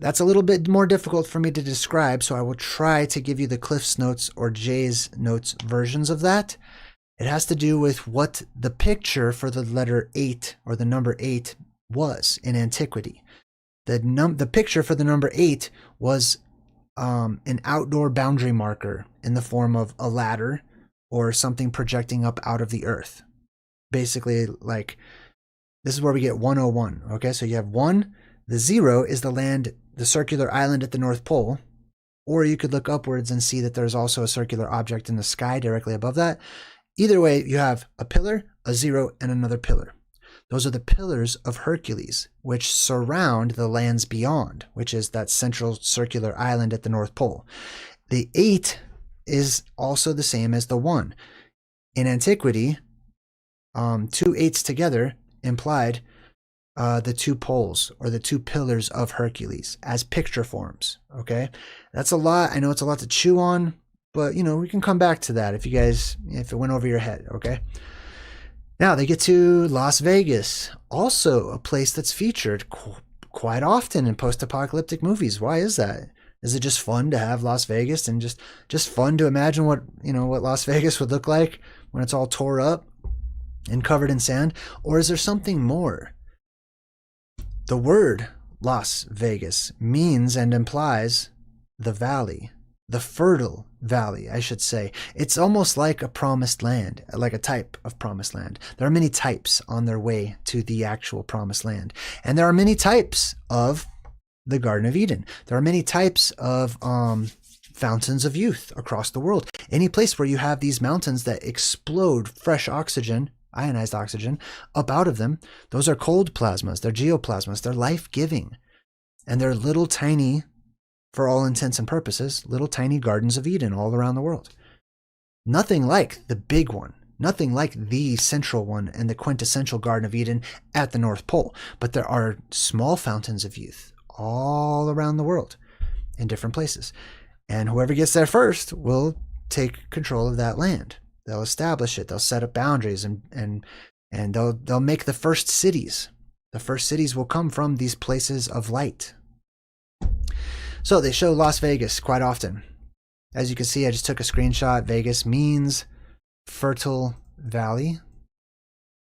That's a little bit more difficult for me to describe, so I will try to give you the Cliff's Notes or Jay's Notes versions of that. It has to do with what the picture for the letter 8 or the number 8 was in antiquity. The picture for the number 8 was an outdoor boundary marker in the form of a ladder or something projecting up out of the earth. Basically, like, this is where we get 101. Okay, so you have 1. The 0 is the land, the circular island at the North Pole. Or you could look upwards and see that there's also a circular object in the sky directly above that. Either way, you have a pillar, a 0, and another pillar. Those are the pillars of Hercules, which surround the lands beyond, which is that central circular island at the North Pole. The 8 is also the same as the 1. In antiquity, 2 8s together implied the 2 poles or the 2 pillars of Hercules as picture forms. Okay, that's a lot. I know it's a lot to chew on, but you know, we can come back to that if it went over your head. Okay. Now they get to Las Vegas, also a place that's featured quite often in post-apocalyptic movies. Why is that? Is it just fun to have Las Vegas and just fun to imagine what Las Vegas would look like when it's all tore up and covered in sand? Or is there something more? The word Las Vegas means and implies the valley, the fertile valley, I should say. It's almost like a promised land, like a type of promised land. There are many types on their way to the actual promised land. And there are many types of the Garden of Eden. There are many types of fountains of youth across the world. Any place where you have these mountains that explode fresh oxygen, ionized oxygen, up out of them, those are cold plasmas. They're geoplasmas. They're life-giving. And they're little tiny, for all intents and purposes, little tiny gardens of Eden all around the world. Nothing like the big one. Nothing like the central one and the quintessential Garden of Eden at the North Pole. But there are small fountains of youth all around the world in different places. And whoever gets there first will take control of that land. They'll establish it. They'll set up boundaries, and they'll make the first cities. The first cities will come from these places of light. So they show Las Vegas quite often. As you can see, I just took a screenshot. Vegas means fertile valley.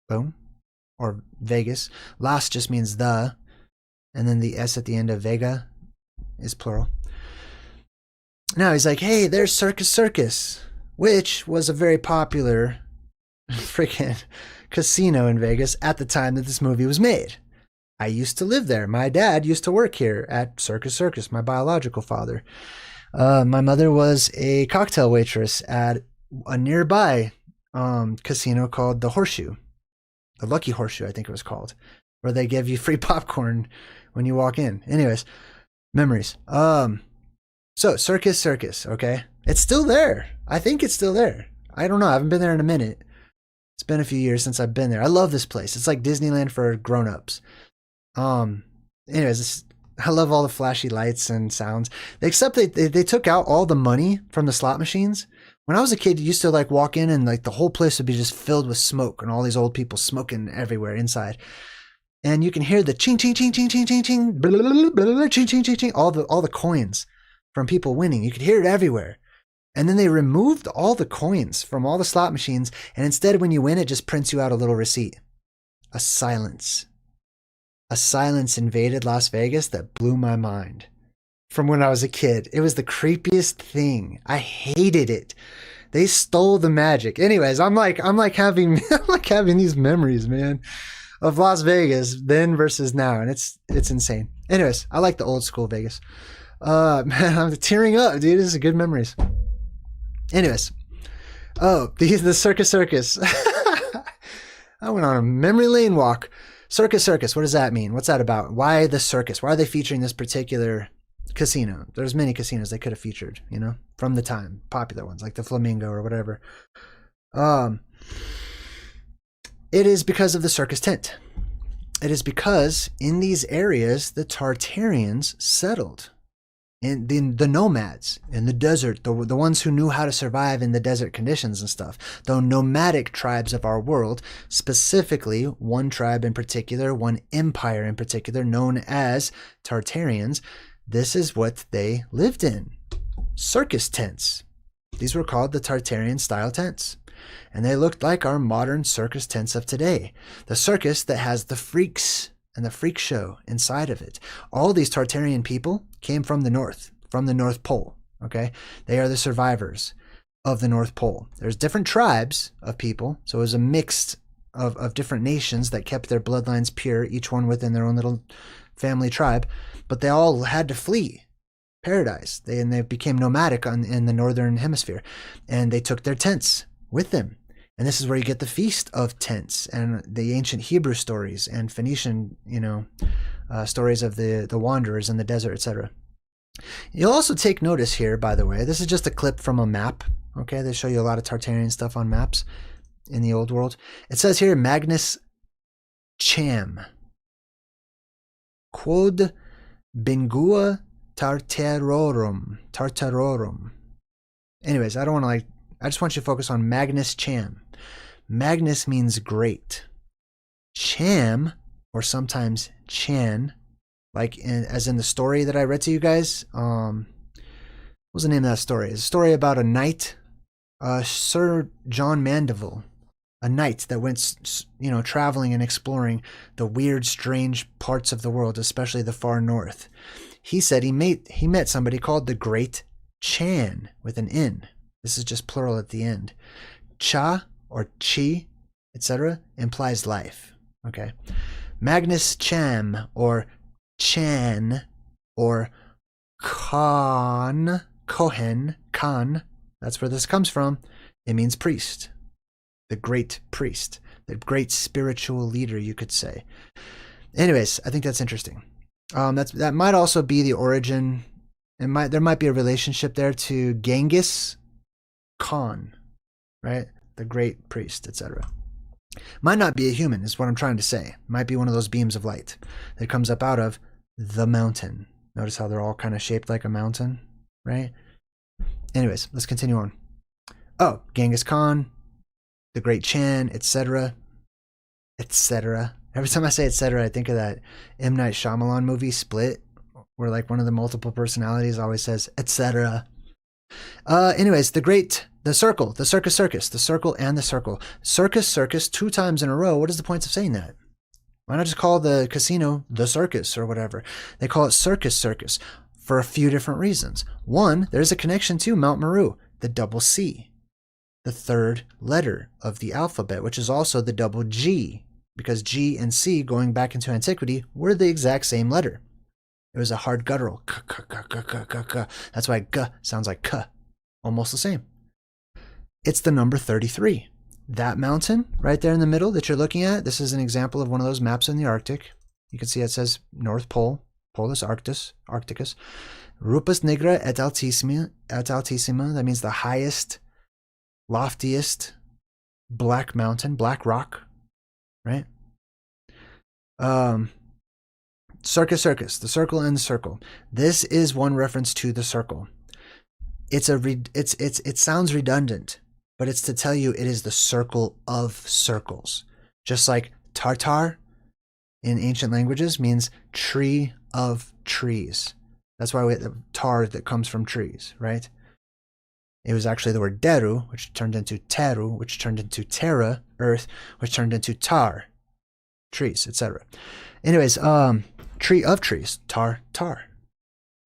Boom. Or Vegas. Las just means the, and then the S at the end of Vega is plural. Now he's like, hey, there's Circus, which was a very popular freaking casino in Vegas at the time that this movie was made. I used to live there. My dad used to work here at Circus, my biological father. My mother was a cocktail waitress at a nearby casino called the Horseshoe. The Lucky Horseshoe, I think it was called, where they give you free popcorn when you walk in. Anyways, memories. So Circus, okay? It's still there. I think it's still there. I don't know. I haven't been there in a minute. It's been a few years since I've been there. I love this place. It's like Disneyland for grown-ups. Anyways, I love all the flashy lights and sounds. Except they took out all the money from the slot machines. When I was a kid, you used to like walk in and like the whole place would be just filled with smoke and all these old people smoking everywhere inside. And you can hear the ching ching ching ching ching ching ching blah, blah, blah, blah, ching ching ching ching, all the coins from people winning. You could hear it everywhere. And then they removed all the coins from all the slot machines, and instead when you win, it just prints you out a little receipt. A silence. A silence invaded Las Vegas that blew my mind. From when I was a kid. It was the creepiest thing. I hated it. They stole the magic. Anyways, I'm like having these memories, man, of Las Vegas then versus now, and it's insane. Anyways, I like the old school Vegas. Man, I'm tearing up, dude. This is good memories. Anyways, the circus. I went on a memory lane walk. Circus. What does that mean? What's that about? Why the circus? Why are they featuring this particular casino? There's many casinos they could have featured, you know, from the time, popular ones like the Flamingo or whatever. It is because of the circus tent. It is because in these areas the Tartarians settled. In the nomads in the desert, the ones who knew how to survive in the desert conditions and stuff, the nomadic tribes of our world, specifically one tribe in particular, one empire in particular, known as Tartarians, this is what they lived in. Circus tents. These were called the Tartarian style tents. And they looked like our modern circus tents of today. The circus that has the freaks and the freak show inside of it. All these Tartarian people came from the North Pole, okay? They are the survivors of the North Pole. There's different tribes of people, so it was a mix of different nations that kept their bloodlines pure, each one within their own little family tribe, but they all had to flee paradise. They became nomadic in the northern hemisphere, and they took their tents with them. And this is where you get the Feast of Tents and the ancient Hebrew stories and Phoenician, stories of the wanderers in the desert, etc. You'll also take notice here, by the way, this is just a clip from a map. Okay, they show you a lot of Tartarian stuff on maps in the old world. It says here, Magnus Cham. Quod bingua Tartarorum. Anyways, I just want you to focus on Magnus Cham. Magnus means great. Cham, or sometimes Chan, as in the story that I read to you guys. What was the name of that story? It's a story about a knight, Sir John Mandeville, a knight that went, traveling and exploring the weird, strange parts of the world, especially the far north. He said he met somebody called the Great Chan with an N. This is just plural at the end. Cha or chi, etc. implies life. Okay. Magnus Cham or Chan or Khan, that's where this comes from. It means priest. The great priest. The great spiritual leader, you could say. Anyways, I think that's interesting. That might also be the origin. There might be a relationship there to Genghis Khan, right? The great priest, etc. Might not be a human, is what I'm trying to say. Might be one of those beams of light that comes up out of the mountain. Notice how they're all kind of shaped like a mountain, right? Anyways, let's continue on. Oh, Genghis Khan, the Great Chan, etc., etc. Every time I say etc., I think of that M. Night Shyamalan movie, Split, where like one of the multiple personalities always says etc. Anyways, the circle, the circus, the circle and the circle. Circus, 2 times in a row. What is the point of saying that? Why not just call the casino the circus or whatever? They call it circus for a few different reasons. One, there's a connection to Mount Meru, the double C, the 3rd letter of the alphabet, which is also the double G, because G and C, going back into antiquity, were the exact same letter. It was a hard guttural. That's why G sounds like K. Almost the same. It's the number 33. That mountain right there in the middle that you're looking at, this is an example of one of those maps in the Arctic. You can see it says North Pole, Polus Arcticus. Rupus nigra et altissima. That means the highest, loftiest black mountain, black rock, right? Circus, the circle and the circle. This is one reference to the circle. It sounds redundant, but it's to tell you it is the circle of circles. Just like Tartar in ancient languages means tree of trees. That's why we have the tar that comes from trees, right? It was actually the word deru, which turned into teru, which turned into terra, earth, which turned into tar, trees, etc. Anyways, tree of trees, tar.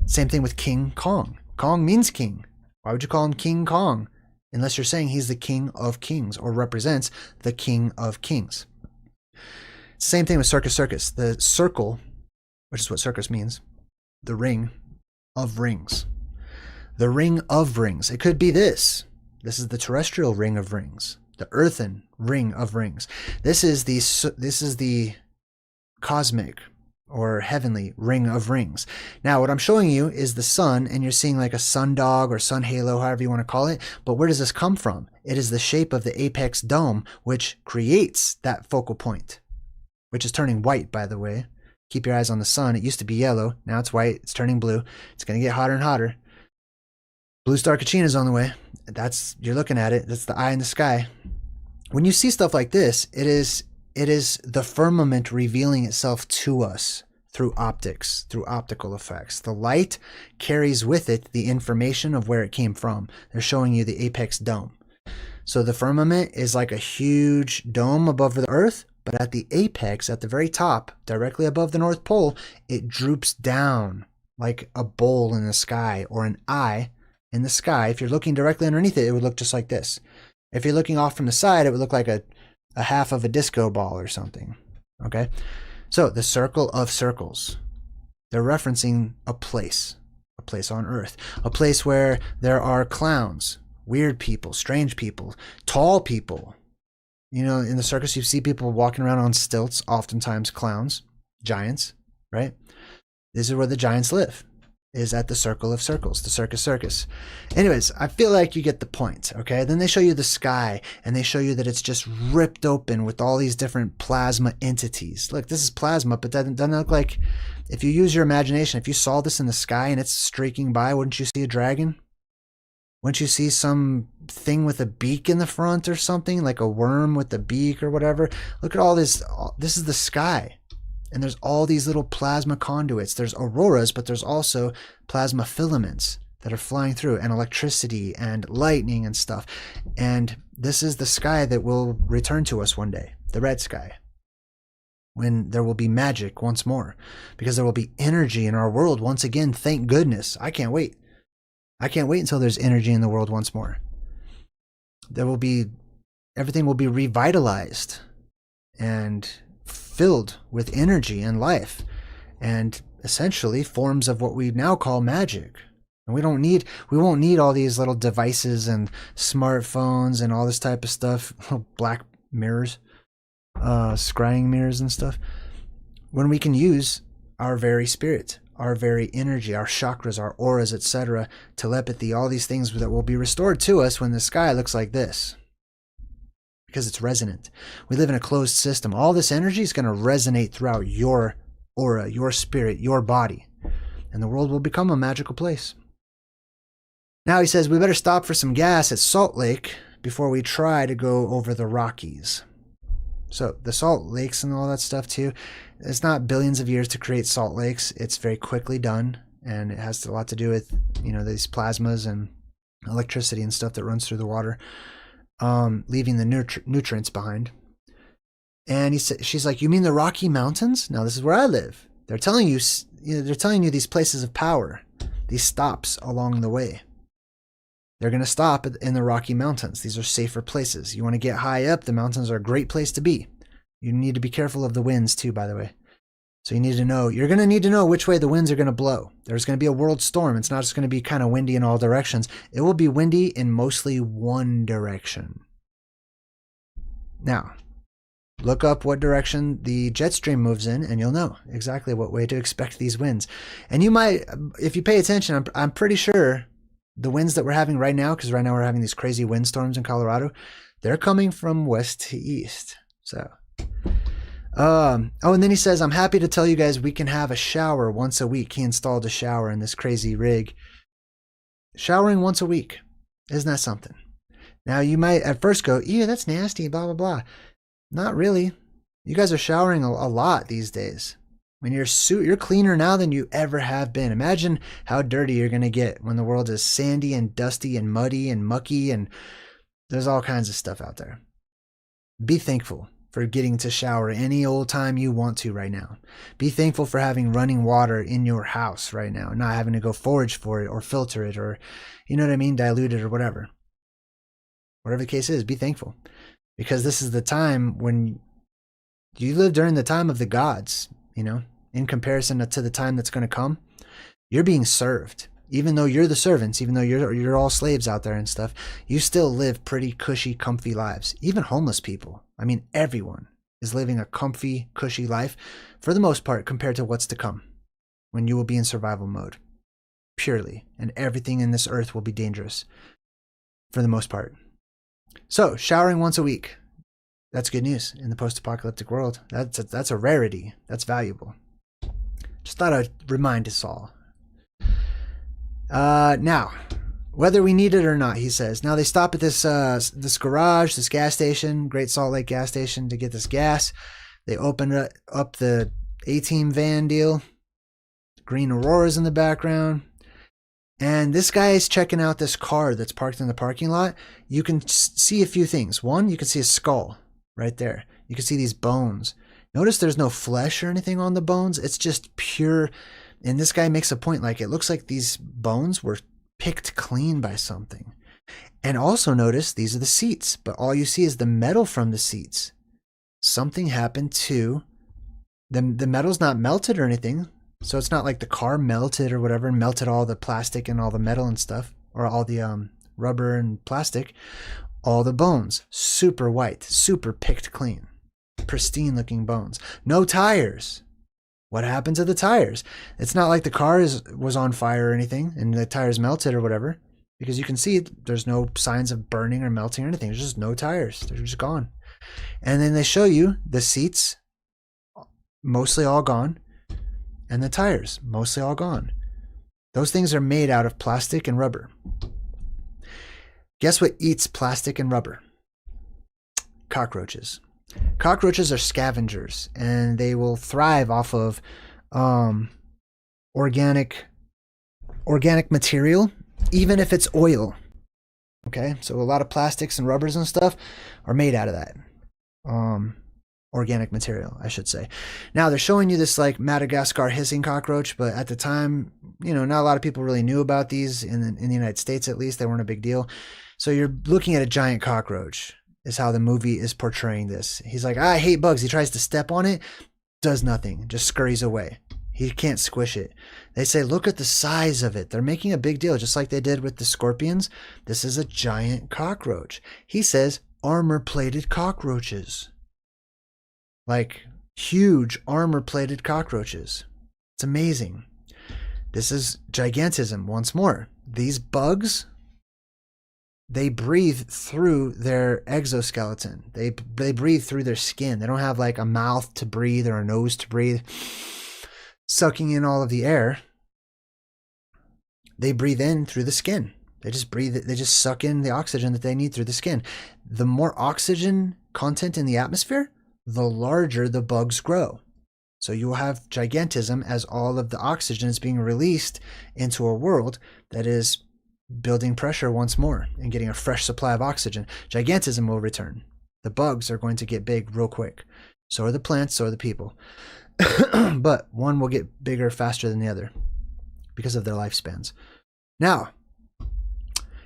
Same thing with King Kong. Kong means king. Why would you call him King Kong? Unless you're saying he's the king of kings or represents the king of kings. Same thing with circus. The circle, which is what circus means, the ring of rings. The ring of rings. It could be this. This is the terrestrial ring of rings. The earthen ring of rings. This is the cosmic or heavenly ring of rings. Now, what I'm showing you is the sun, and you're seeing like a sundog or sun halo, however you want to call it. But where does this come from? It is the shape of the apex dome, which creates that focal point, which is turning white, by the way. Keep your eyes on the sun. It used to be yellow. Now it's white. It's turning blue. It's going to get hotter and hotter. Blue star Kachina is on the way. You're looking at it. That's the eye in the sky. When you see stuff like this, it is the firmament revealing itself to us through optics, through optical effects. The light carries with it the information of where it came from. They're showing you the apex dome. So the firmament is like a huge dome above the earth, but at the apex, at the very top, directly above the North Pole, it droops down like a bowl in the sky or an eye in the sky. If you're looking directly underneath it, it would look just like this. If you're looking off from the side, it would look like a half of a disco ball or something. Okay? So the circle of circles. They're referencing a place on earth, a place where there are clowns, weird people, strange people, tall people. You know, in the circus, you see people walking around on stilts, oftentimes clowns, giants, right? This is where the giants live, is at the circle of circles, the circus. Anyways, I feel like you get the point, okay? Then they show you the sky, and they show you that it's just ripped open with all these different plasma entities. Look, this is plasma, but that doesn't look like, if you use your imagination, if you saw this in the sky and it's streaking by, wouldn't you see a dragon? Wouldn't you see some thing with a beak in the front or something, like a worm with a beak or whatever? Look at all this. This is the sky. And there's all these little plasma conduits. There's auroras, but there's also plasma filaments that are flying through, and electricity and lightning and stuff. And this is the sky that will return to us one day, the red sky, when there will be magic once more, because there will be energy in our world once again. Thank goodness. I can't wait. I can't wait until there's energy in the world once more. Everything will be revitalized and filled with energy and life, and essentially forms of what we now call magic. And we won't need all these little devices and smartphones and all this type of stuff, black mirrors, scrying mirrors and stuff, when we can use our very spirit, our very energy, our chakras, our auras, etc., telepathy, all these things that will be restored to us when the sky looks like this. Because it's resonant. We live in a closed system. All this energy is going to resonate throughout your aura, your spirit, your body. And the world will become a magical place. Now he says we better stop for some gas at Salt Lake before we try to go over the Rockies. So the salt lakes and all that stuff too, it's not billions of years to create salt lakes. It's very quickly done, and it has a lot to do with, you know, these plasmas and electricity and stuff that runs through the water, leaving the nutrients behind. And she's like, you mean the Rocky Mountains? Now this is where I live. They're telling you, they're telling you these places of power, these stops along the way. They're going to stop in the Rocky Mountains. These are safer places. You want to get high up, the mountains are a great place to be. You need to be careful of the winds too, by the way. So you need to know, you're going to need to know which way the winds are going to blow. There's going to be a world storm. It's not just going to be kind of windy in all directions. It will be windy in mostly one direction. Now, look up what direction the jet stream moves in, and you'll know exactly what way to expect these winds. And you might, if you pay attention, I'm pretty sure the winds that we're having right now, because right now we're having these crazy windstorms in Colorado, they're coming from west to east. So, oh, and then he says, I'm happy to tell you guys we can have a shower once a week. He installed a shower in this crazy rig. Showering once a week. Isn't that something? Now, you might at first go, ew, that's nasty, blah, blah, blah. Not really. You guys are showering a lot these days. When you're cleaner now than you ever have been. Imagine how dirty you're going to get when the world is sandy and dusty and muddy and mucky, and there's all kinds of stuff out there. Be thankful for getting to shower any old time you want to right now. Be thankful for having running water in your house right now, not having to go forage for it or filter it or, you know what I mean, dilute it or whatever. Whatever the case is, be thankful. Because this is the time when you live during the time of the gods. You know, in comparison to the time that's going to come, you're being served. Even though you're the servants, even though you're all slaves out there and stuff, you still live pretty cushy, comfy lives. Even homeless people. I mean, everyone is living a comfy, cushy life for the most part compared to what's to come, when you will be in survival mode. Purely. And everything in this earth will be dangerous for the most part. So, showering once a week. That's good news in the post-apocalyptic world. That's a rarity. That's valuable. Just thought I'd remind us all. Now, whether we need it or not, he says. Now they stop at this garage, this gas station, Great Salt Lake gas station, to get this gas. They open up the A-Team van deal. Green Aurora's in the background. And this guy is checking out this car that's parked in the parking lot. You can see a few things. One, you can see a skull. Right there. You can see these bones. Notice there's no flesh or anything on the bones. It's just pure. And this guy makes a point, like it looks like these bones were picked clean by something. And also notice these are the seats, but all you see is the metal from the seats. Something happened to them. The metal's not melted or anything. So it's not like the car melted or whatever and melted all the plastic and all the metal and stuff, or all the rubber and plastic. All the bones, super white, super picked clean, pristine looking bones. No tires. What happened to the tires? It's not like the car was on fire or anything and the tires melted or whatever, because you can see there's no signs of burning or melting or anything. There's just no tires. They're just gone. And then they show you the seats, mostly all gone, and the tires, mostly all gone. Those things are made out of plastic and rubber. Guess what eats plastic and rubber? Cockroaches. Cockroaches are scavengers, and they will thrive off of organic material, even if it's oil. Okay, so a lot of plastics and rubbers and stuff are made out of that. Organic material, I should say. Now they're showing you this like Madagascar hissing cockroach, but at the time, you know, not a lot of people really knew about these in the United States. At least they weren't a big deal. So you're looking at a giant cockroach is how the movie is portraying this. He's like, I hate bugs. He tries to step on it, does nothing, just scurries away. He can't squish it. They say, look at the size of it. They're making a big deal, just like they did with the scorpions. This is a giant cockroach. He says armor-plated cockroaches. Like huge armor-plated cockroaches. It's amazing. This is gigantism once more. These bugs, they breathe through their exoskeleton. They breathe through their skin. They don't have like a mouth to breathe or a nose to breathe, sucking in all of the air. They breathe in through the skin. They just breathe it. They just suck in the oxygen that they need through the skin. The more oxygen content in the atmosphere, the larger the bugs grow. So you will have gigantism as all of the oxygen is being released into a world that is building pressure once more and getting a fresh supply of oxygen. Gigantism will return. The bugs are going to get big real quick. So are the plants, so are the people. But one will get bigger faster than the other because of their lifespans. Now,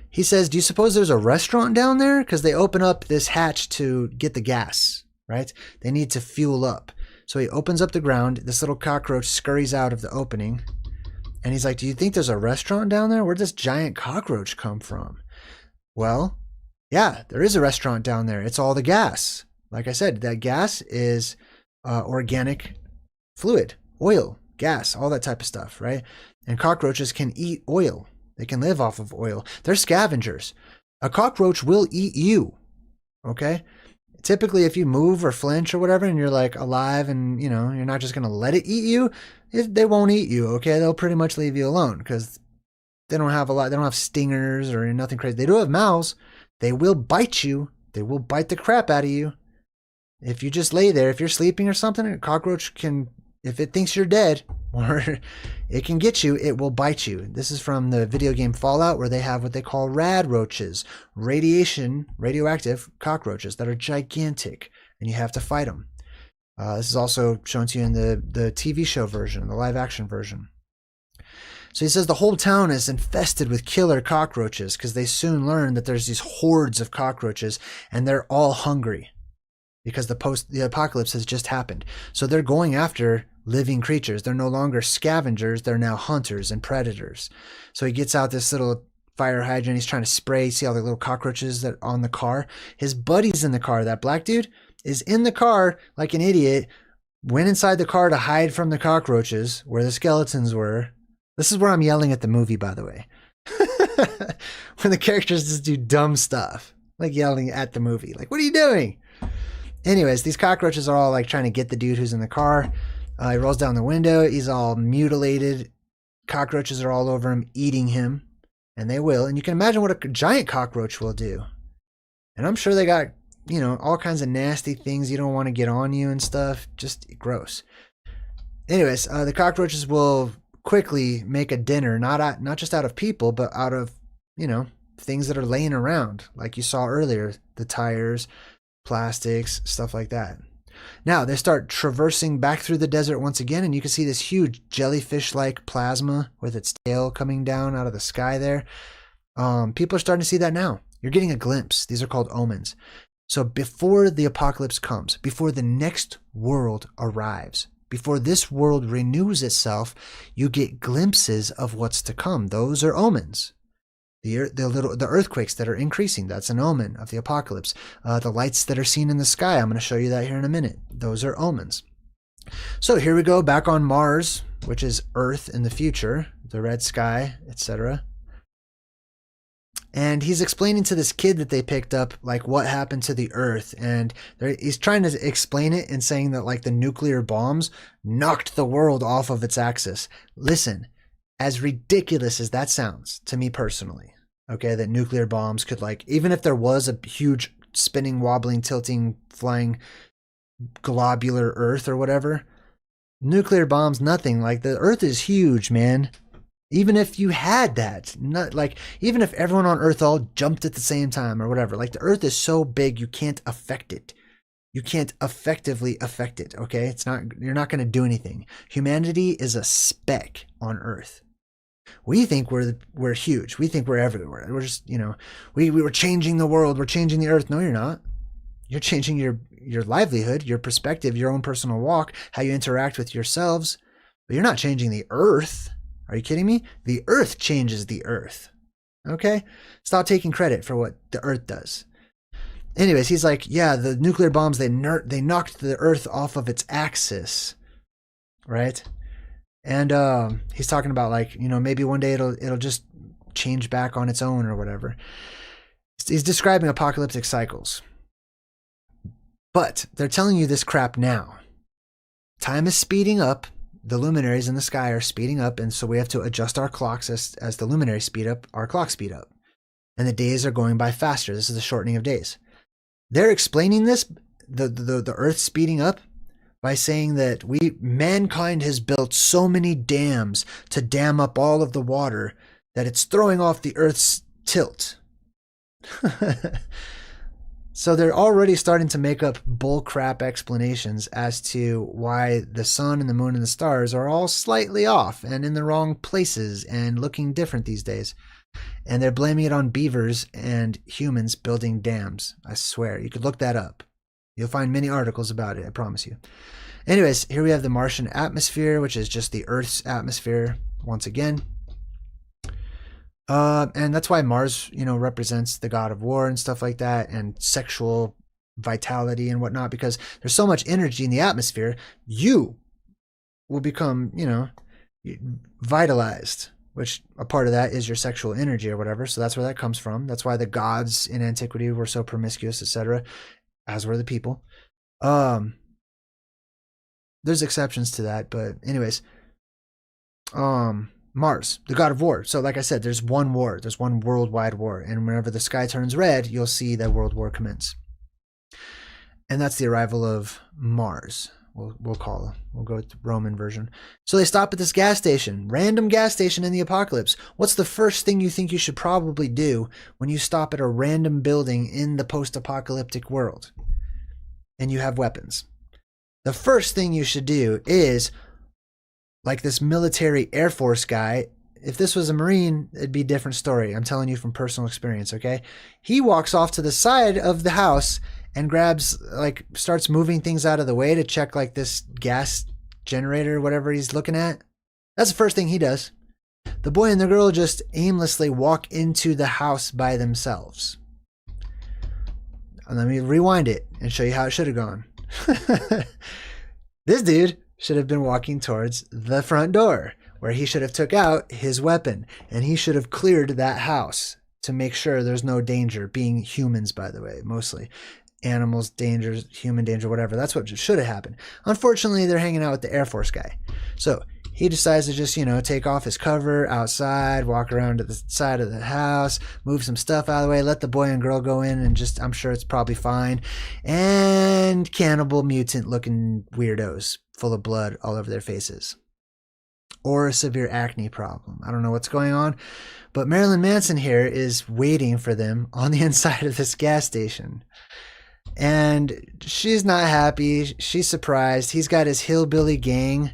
he says, do you suppose there's a restaurant down there? Because they open up this hatch to get the gas, right? They need to fuel up. So he opens up the ground. This little cockroach scurries out of the opening. And he's like, do you think there's a restaurant down there? Where'd this giant cockroach come from? Well, yeah, there is a restaurant down there. It's all the gas. Like I said, that gas is organic fluid, oil, gas, all that type of stuff, right? And cockroaches can eat oil. They can live off of oil. They're scavengers. A cockroach will eat you, okay? Typically, if you move or flinch or whatever and you're like alive and, you know, you're not just going to let it eat you, they won't eat you, okay? They'll pretty much leave you alone because they don't have they don't have stingers or nothing crazy. They do have mouths. They will bite you. They will bite the crap out of you. If you just lay there, if you're sleeping or something, a cockroach can, if it thinks you're dead or it can get you, it will bite you. This is from the video game Fallout, where they have what they call rad roaches, radioactive cockroaches that are gigantic, and you have to fight them. This is also shown to you in the TV show version, the live action version. So he says the whole town is infested with killer cockroaches because they soon learn that there's these hordes of cockroaches and they're all hungry because the apocalypse has just happened. So they're going after living creatures. They're no longer scavengers. They're now hunters and predators. So he gets out this little fire hydrant. He's trying to spray. See all the little cockroaches that are on the car? His buddy's in the car. That black dude is in the car like an idiot, went inside the car to hide from the cockroaches where the skeletons were. This is where I'm yelling at the movie, by the way. When the characters just do dumb stuff, like yelling at the movie. Like, what are you doing? Anyways, these cockroaches are all like trying to get the dude who's in the car. He rolls down the window. He's all mutilated. Cockroaches are all over him, eating him. And they will. And you can imagine what a giant cockroach will do. And I'm sure they got, you know, all kinds of nasty things you don't want to get on you and stuff. Just gross. Anyways, the cockroaches will quickly make a dinner, not just out of people, but out of, you know, things that are laying around, like you saw earlier, the tires, plastics, stuff like that. Now they start traversing back through the desert once again, and you can see this huge jellyfish-like plasma with its tail coming down out of the sky there. People are starting to see that now. You're getting a glimpse. These are called omens. So before the apocalypse comes, before the next world arrives, before this world renews itself, you get glimpses of what's to come. Those are omens. The earthquakes that are increasing, that's an omen of the apocalypse. The lights that are seen in the sky, I'm going to show you that here in a minute. Those are omens. So here we go back on Mars, which is Earth in the future, the red sky, etc. And he's explaining to this kid that they picked up, like, what happened to the Earth. And he's trying to explain it and saying that, like, the nuclear bombs knocked the world off of its axis. Listen, as ridiculous as that sounds to me personally, okay, that nuclear bombs could, like, even if there was a huge spinning, wobbling, tilting, flying globular Earth or whatever, nuclear bombs, nothing. Like, the Earth is huge, man. Even if you had that, not like, even if everyone on Earth all jumped at the same time or whatever, like, the Earth is so big you can't affect it. You can't effectively affect it, okay? It's not, you're not going to do anything. Humanity is a speck on Earth. We think we're huge. We think we're everywhere. We're just, you know, we were changing the world. We're changing the Earth. No, you're not. You're changing your livelihood, your perspective, your own personal walk, how you interact with yourselves. But you're not changing the Earth. Are you kidding me? The Earth changes the Earth. Okay? Stop taking credit for what the Earth does. Anyways, he's like, yeah, the nuclear bombs, they knocked the Earth off of its axis. Right? And he's talking about, like, you know, maybe one day it'll just change back on its own or whatever. He's describing apocalyptic cycles. But they're telling you this crap now. Time is speeding up. The luminaries in the sky are speeding up, and so we have to adjust our clocks as the luminaries speed up, our clocks speed up. and the days are going by faster. This is the shortening of days. They're explaining this, the Earth speeding up, by saying that mankind has built so many dams to dam up all of the water that it's throwing off the Earth's tilt. So they're already starting to make up bullcrap explanations as to why the sun and the moon and the stars are all slightly off and in the wrong places and looking different these days. And they're blaming it on beavers and humans building dams. I swear, you could look that up. You'll find many articles about it, I promise you. Anyways, here we have the Martian atmosphere, which is just the Earth's atmosphere once again. And that's why Mars, represents the god of war and stuff like that, and sexual vitality and whatnot, because there's so much energy in the atmosphere, you will become, vitalized, which a part of that is your sexual energy or whatever. So that's where that comes from. That's why the gods in antiquity were so promiscuous, etc., as were the people. There's exceptions to that, but anyways, Mars, the god of war. So like I said, there's one war. There's one worldwide war. And whenever the sky turns red, you'll see that world war commence. And that's the arrival of Mars. We'll go with the Roman version. So they stop at this gas station, random gas station in the apocalypse. What's the first thing you think you should probably do when you stop at a random building in the post-apocalyptic world and you have weapons? The first thing you should do is, like this military Air Force guy, if this was a Marine, it'd be a different story. I'm telling you from personal experience, okay? He walks off to the side of the house and starts moving things out of the way to check like this gas generator or whatever he's looking at. That's the first thing he does. The boy and the girl just aimlessly walk into the house by themselves. And let me rewind it and show you how it should have gone. This dude should have been walking towards the front door, where he should have took out his weapon, and he should have cleared that house to make sure there's no danger, being humans, by the way, mostly. Animals, dangers, human danger, whatever. That's what should have happened. Unfortunately, they're hanging out with the Air Force guy. So he decides to just, take off his cover outside, walk around to the side of the house, move some stuff out of the way, let the boy and girl go in, and just, I'm sure it's probably fine. And cannibal mutant looking weirdos full of blood all over their faces. Or a severe acne problem. I don't know what's going on, but Marilyn Manson here is waiting for them on the inside of this gas station. And she's not happy. She's surprised. He's got his hillbilly gang,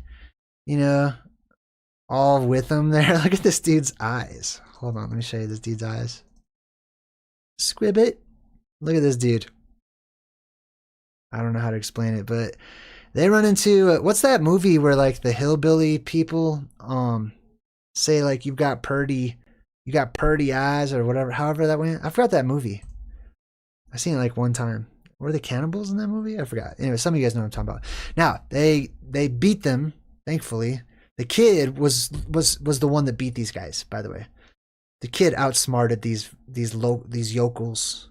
all with him there. Look at this dude's eyes. Hold on, let me show you this dude's eyes. Squibbit. Look at this dude. I don't know how to explain it, but they run into what's that movie where like the hillbilly people say like you got purty eyes or whatever, however that went. I forgot that movie. I seen it like one time. Were they cannibals in that movie? I forgot. Anyway, some of you guys know what I'm talking about. Now they beat them. Thankfully, the kid was the one that beat these guys. By the way, the kid outsmarted these yokels.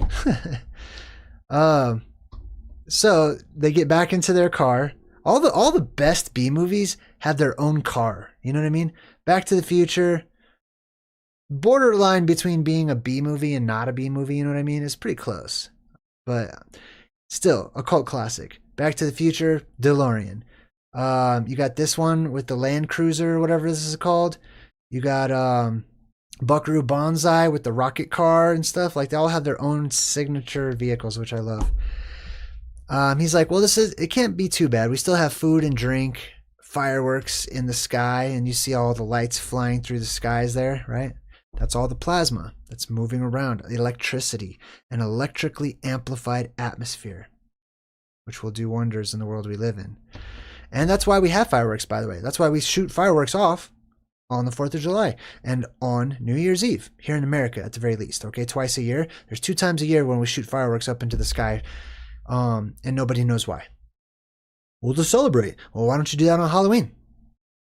So they get back into their car. All the best B movies have their own car. You know what I mean? Back to the Future, borderline between being a B movie and not a B movie. You know what I mean? It's pretty close, but still a cult classic. Back to the Future, DeLorean. You got this one with the Land Cruiser or whatever this is called. You got Buckaroo Banzai with the rocket car and stuff. Like they all have their own signature vehicles, which I love. He's like, well, it can't be too bad. We still have food and drink, fireworks in the sky, and you see all the lights flying through the skies there, right? That's all the plasma that's moving around, electricity, an electrically amplified atmosphere, which will do wonders in the world we live in. And that's why we have fireworks, by the way. That's why we shoot fireworks off on the 4th of July and on New Year's Eve, here in America at the very least, okay? Twice a year. There's 2 times a year when we shoot fireworks up into the sky. And nobody knows why. We'll just celebrate. Well, why don't you do that on Halloween?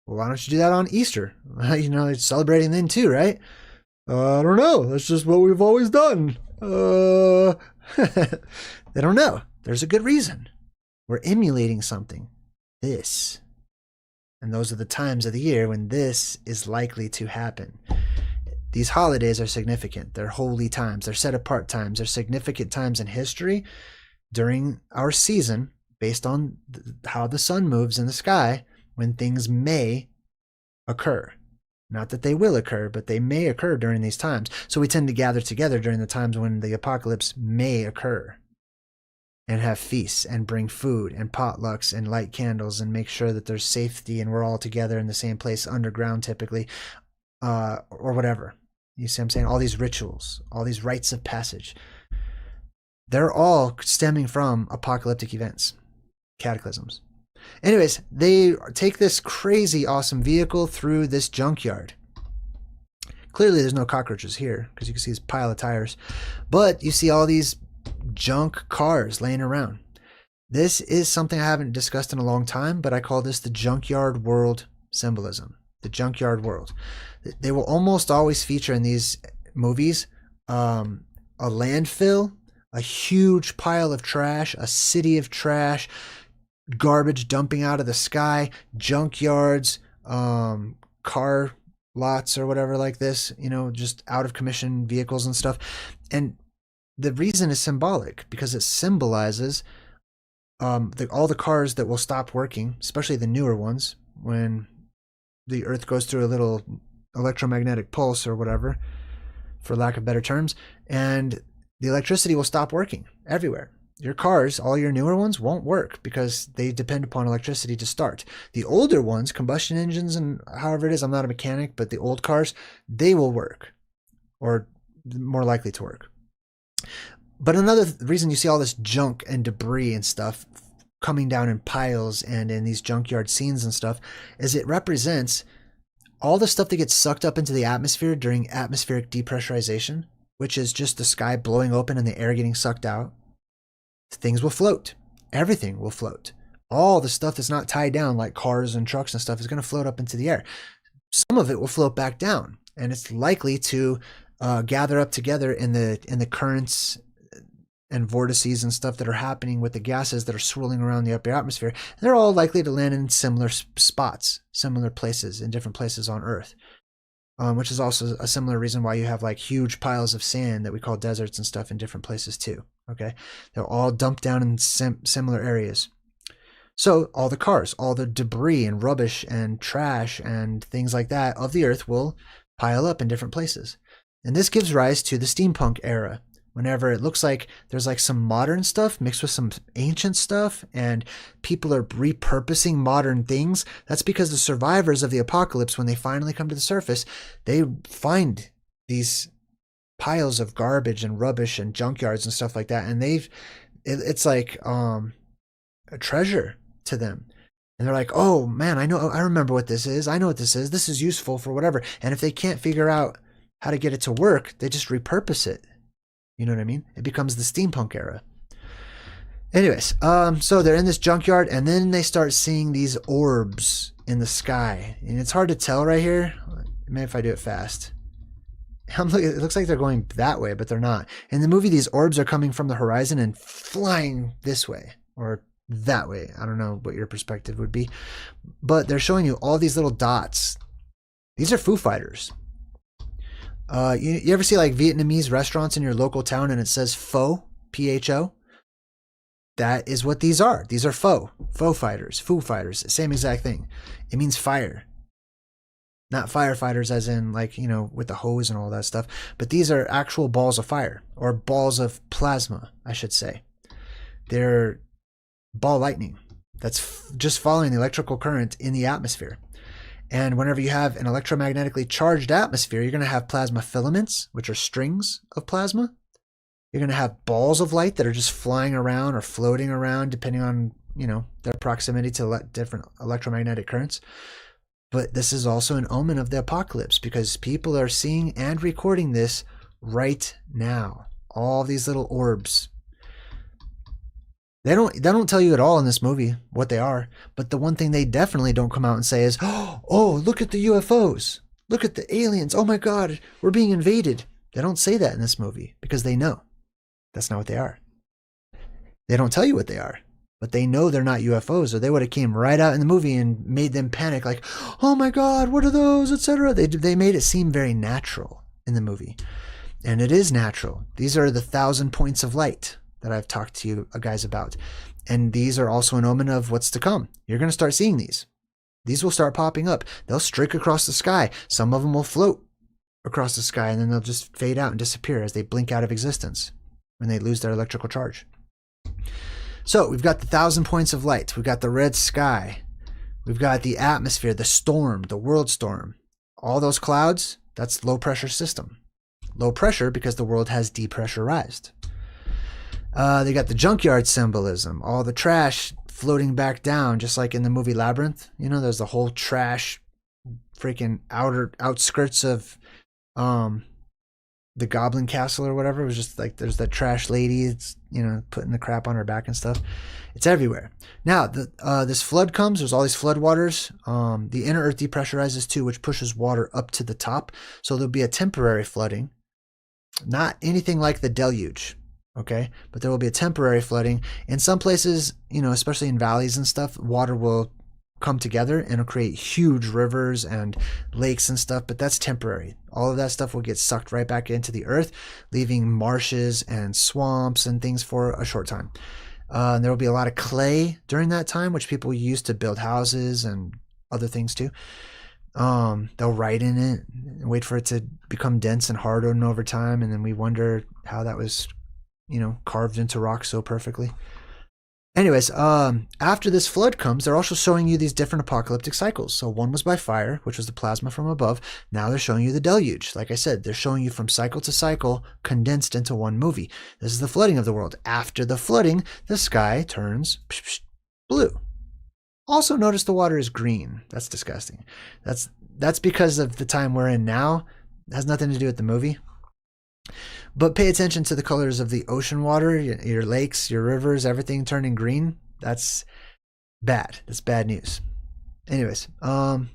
Well, why don't you do that on Easter? It's celebrating then too, right? I don't know. That's just what we've always done. They don't know. There's a good reason. We're emulating something. This. And those are the times of the year when this is likely to happen. these holidays are significant. They're holy times. They're set apart times. They're significant times in history during our season based on how the sun moves in the sky when things may occur. Not that they will occur, but they may occur during these times. So we tend to gather together during the times when the apocalypse may occur and have feasts and bring food and potlucks and light candles and make sure that there's safety and we're all together in the same place underground typically, or whatever. You see what I'm saying? All these rituals, all these rites of passage, they're all stemming from apocalyptic events, cataclysms. Anyways, they take this crazy awesome vehicle through this junkyard. Clearly there's no cockroaches here because you can see this pile of tires, but you see all these junk cars laying around. This is something I haven't discussed in a long time, but I call this the junkyard world symbolism. The junkyard world. They will almost always feature in these movies a landfill, a huge pile of trash, a city of trash, garbage dumping out of the sky, junkyards, car lots or whatever like this, you know, just out of commission vehicles and stuff. And the reason is symbolic because it symbolizes all the cars that will stop working, especially the newer ones, when the earth goes through a little electromagnetic pulse or whatever, for lack of better terms, and the electricity will stop working everywhere. Your cars, all your newer ones, won't work because they depend upon electricity to start. The older ones, combustion engines and however it is, I'm not a mechanic, but the old cars, they will work, or more likely to work. But another reason you see all this junk and debris and stuff coming down in piles and in these junkyard scenes and stuff is it represents all the stuff that gets sucked up into the atmosphere during atmospheric depressurization, which is just the sky blowing open and the air getting sucked out. Things will float. Everything will float. All the stuff that's not tied down, like cars and trucks and stuff, is going to float up into the air. Some of it will float back down, and it's likely to gather up together in the currents and vortices and stuff that are happening with the gases that are swirling around the upper atmosphere. They're all likely to land in similar spots, similar places, in different places on Earth. Which is also a similar reason why you have like huge piles of sand that we call deserts and stuff in different places too. Okay, they're all dumped down in similar areas. So all the cars, all the debris and rubbish and trash and things like that of the earth will pile up in different places. And this gives rise to the steampunk era. Whenever it looks like there's like some modern stuff mixed with some ancient stuff and people are repurposing modern things, that's because the survivors of the apocalypse, when they finally come to the surface, they find these piles of garbage and rubbish and junkyards and stuff like that. And it's like a treasure to them. And they're like, oh man, I remember what this is. I know what this is. This is useful for whatever. And if they can't figure out how to get it to work, they just repurpose it. You know what I mean? It becomes the steampunk era. Anyways, so they're in this junkyard, and then they start seeing these orbs in the sky. And it's hard to tell right here. Maybe if I do it fast. It looks like they're going that way, but they're not. In the movie, these orbs are coming from the horizon and flying this way, or that way. I don't know what your perspective would be. But they're showing you all these little dots. These are Foo Fighters. You ever see like Vietnamese restaurants in your local town and it says pho, P-H-O? That is what these are. These are Foo Fighters, same exact thing. It means fire. Not firefighters as in like, you know, with the hose and all that stuff, but these are actual balls of fire, or balls of plasma, I should say. They're ball lightning. That's just following the electrical current in the atmosphere. And whenever you have an electromagnetically charged atmosphere, you're going to have plasma filaments, which are strings of plasma. You're going to have balls of light that are just flying around or floating around, depending on, you know, their proximity to different electromagnetic currents. But this is also an omen of the apocalypse because people are seeing and recording this right now. All these little orbs. They don't tell you at all in this movie what they are, but the one thing they definitely don't come out and say is, oh, look at the UFOs. Look at the aliens. Oh my God, we're being invaded. They don't say that in this movie because they know that's not what they are. They don't tell you what they are, but they know they're not UFOs, or they would have came right out in the movie and made them panic like, oh my God, what are those, etc. They made it seem very natural in the movie. And it is natural. These are the 1,000 points of light that I've talked to you guys about. And these are also an omen of what's to come. You're going to start seeing these. These will start popping up. They'll streak across the sky. Some of them will float across the sky, and then they'll just fade out and disappear as they blink out of existence when they lose their electrical charge. So we've got the 1,000 points of light. We've got the red sky. We've got the atmosphere, the storm, the world storm. All those clouds, that's low pressure system. Low pressure because the world has depressurized. They got the junkyard symbolism, all the trash floating back down, just like in the movie Labyrinth. You know, there's the whole trash freaking outskirts of the Goblin Castle or whatever. It was just like there's that trash lady, it's, you know, putting the crap on her back and stuff. It's everywhere. Now, this flood comes. There's all these flood waters. The inner earth depressurizes too, which pushes water up to the top. So there'll be a temporary flooding. Not anything like the deluge, okay? But there will be a temporary flooding. In some places, you know, especially in valleys and stuff, water will come together and it'll create huge rivers and lakes and stuff, but that's temporary. All of that stuff will get sucked right back into the earth, leaving marshes and swamps and things for a short time. There will be a lot of clay during that time, which people use to build houses and other things too. They'll write in it and wait for it to become dense and harden over time, and then we wonder how that was, you know, carved into rock so perfectly. Anyways, after this flood comes, they're also showing you these different apocalyptic cycles. So one was by fire, which was the plasma from above. Now they're showing you the deluge. Like I said, they're showing you from cycle to cycle condensed into one movie. This is the flooding of the world. After the flooding, the sky turns blue. Also notice the water is green. That's disgusting. That's because of the time we're in now. It has nothing to do with the movie. But pay attention to the colors of the ocean water, your lakes, your rivers, everything turning green. That's bad. That's bad news. Anyways, so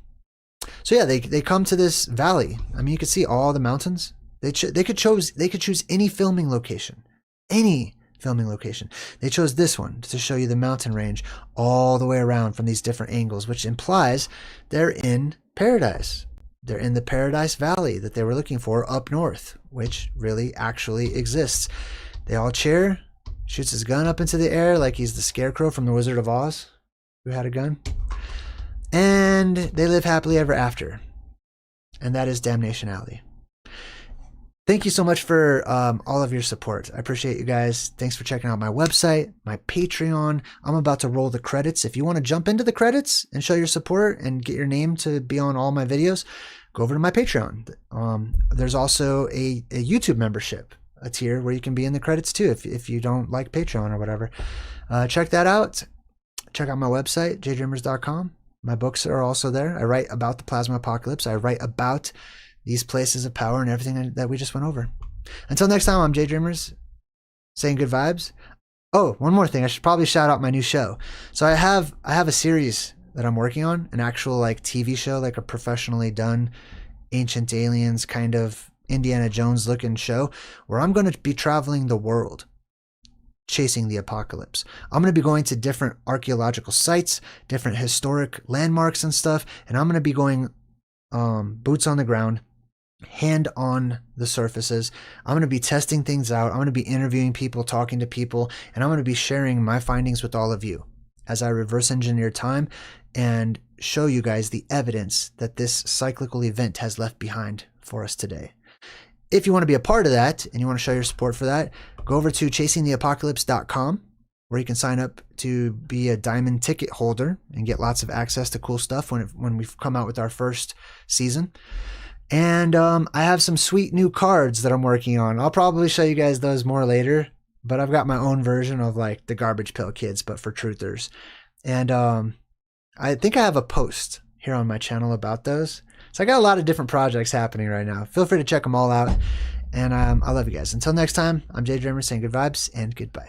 yeah, they come to this valley. I mean, you can see all the mountains. They could choose any filming location. Any filming location. They chose this one to show you the mountain range all the way around from these different angles, which implies they're in paradise. They're in the Paradise Valley that they were looking for up north, which really actually exists. They all cheer, shoots his gun up into the air like he's the Scarecrow from The Wizard of Oz, who had a gun. And they live happily ever after. And that is Damnation Alley. Thank you so much for all of your support. I appreciate you guys. Thanks for checking out my website, my Patreon. I'm about to roll the credits. If you want to jump into the credits and show your support and get your name to be on all my videos, go over to my Patreon. There's also a YouTube membership, a tier where you can be in the credits too if you don't like Patreon or whatever. Check that out. Check out my website, JayDreamerZ.com. My books are also there. I write about the plasma apocalypse. I write about these places of power and everything that we just went over. Until next time, I'm JayDreamerZ, saying good vibes. Oh, one more thing. I should probably shout out my new show. So I have a series that I'm working on, an actual like TV show, like a professionally done Ancient Aliens kind of Indiana Jones looking show, where I'm going to be traveling the world, chasing the apocalypse. I'm going to be going to different archaeological sites, different historic landmarks and stuff, and I'm going to be going boots on the ground, hand on the surfaces. I'm going to be testing things out. I'm going to be interviewing people, talking to people, and I'm going to be sharing my findings with all of you as I reverse engineer time and show you guys the evidence that this cyclical event has left behind for us today. If you want to be a part of that and you want to show your support for that, go over to chasingtheapocalypse.com, where you can sign up to be a diamond ticket holder and get lots of access to cool stuff when we've come out with our first season. And I have some sweet new cards that I'm working on. I'll probably show you guys those more later, but I've got my own version of like the Garbage Pail Kids, but for truthers. And I think I have a post here on my channel about those. So I got a lot of different projects happening right now. Feel free to check them all out. And I love you guys. Until next time, I'm JayDreamerZ saying good vibes and goodbye.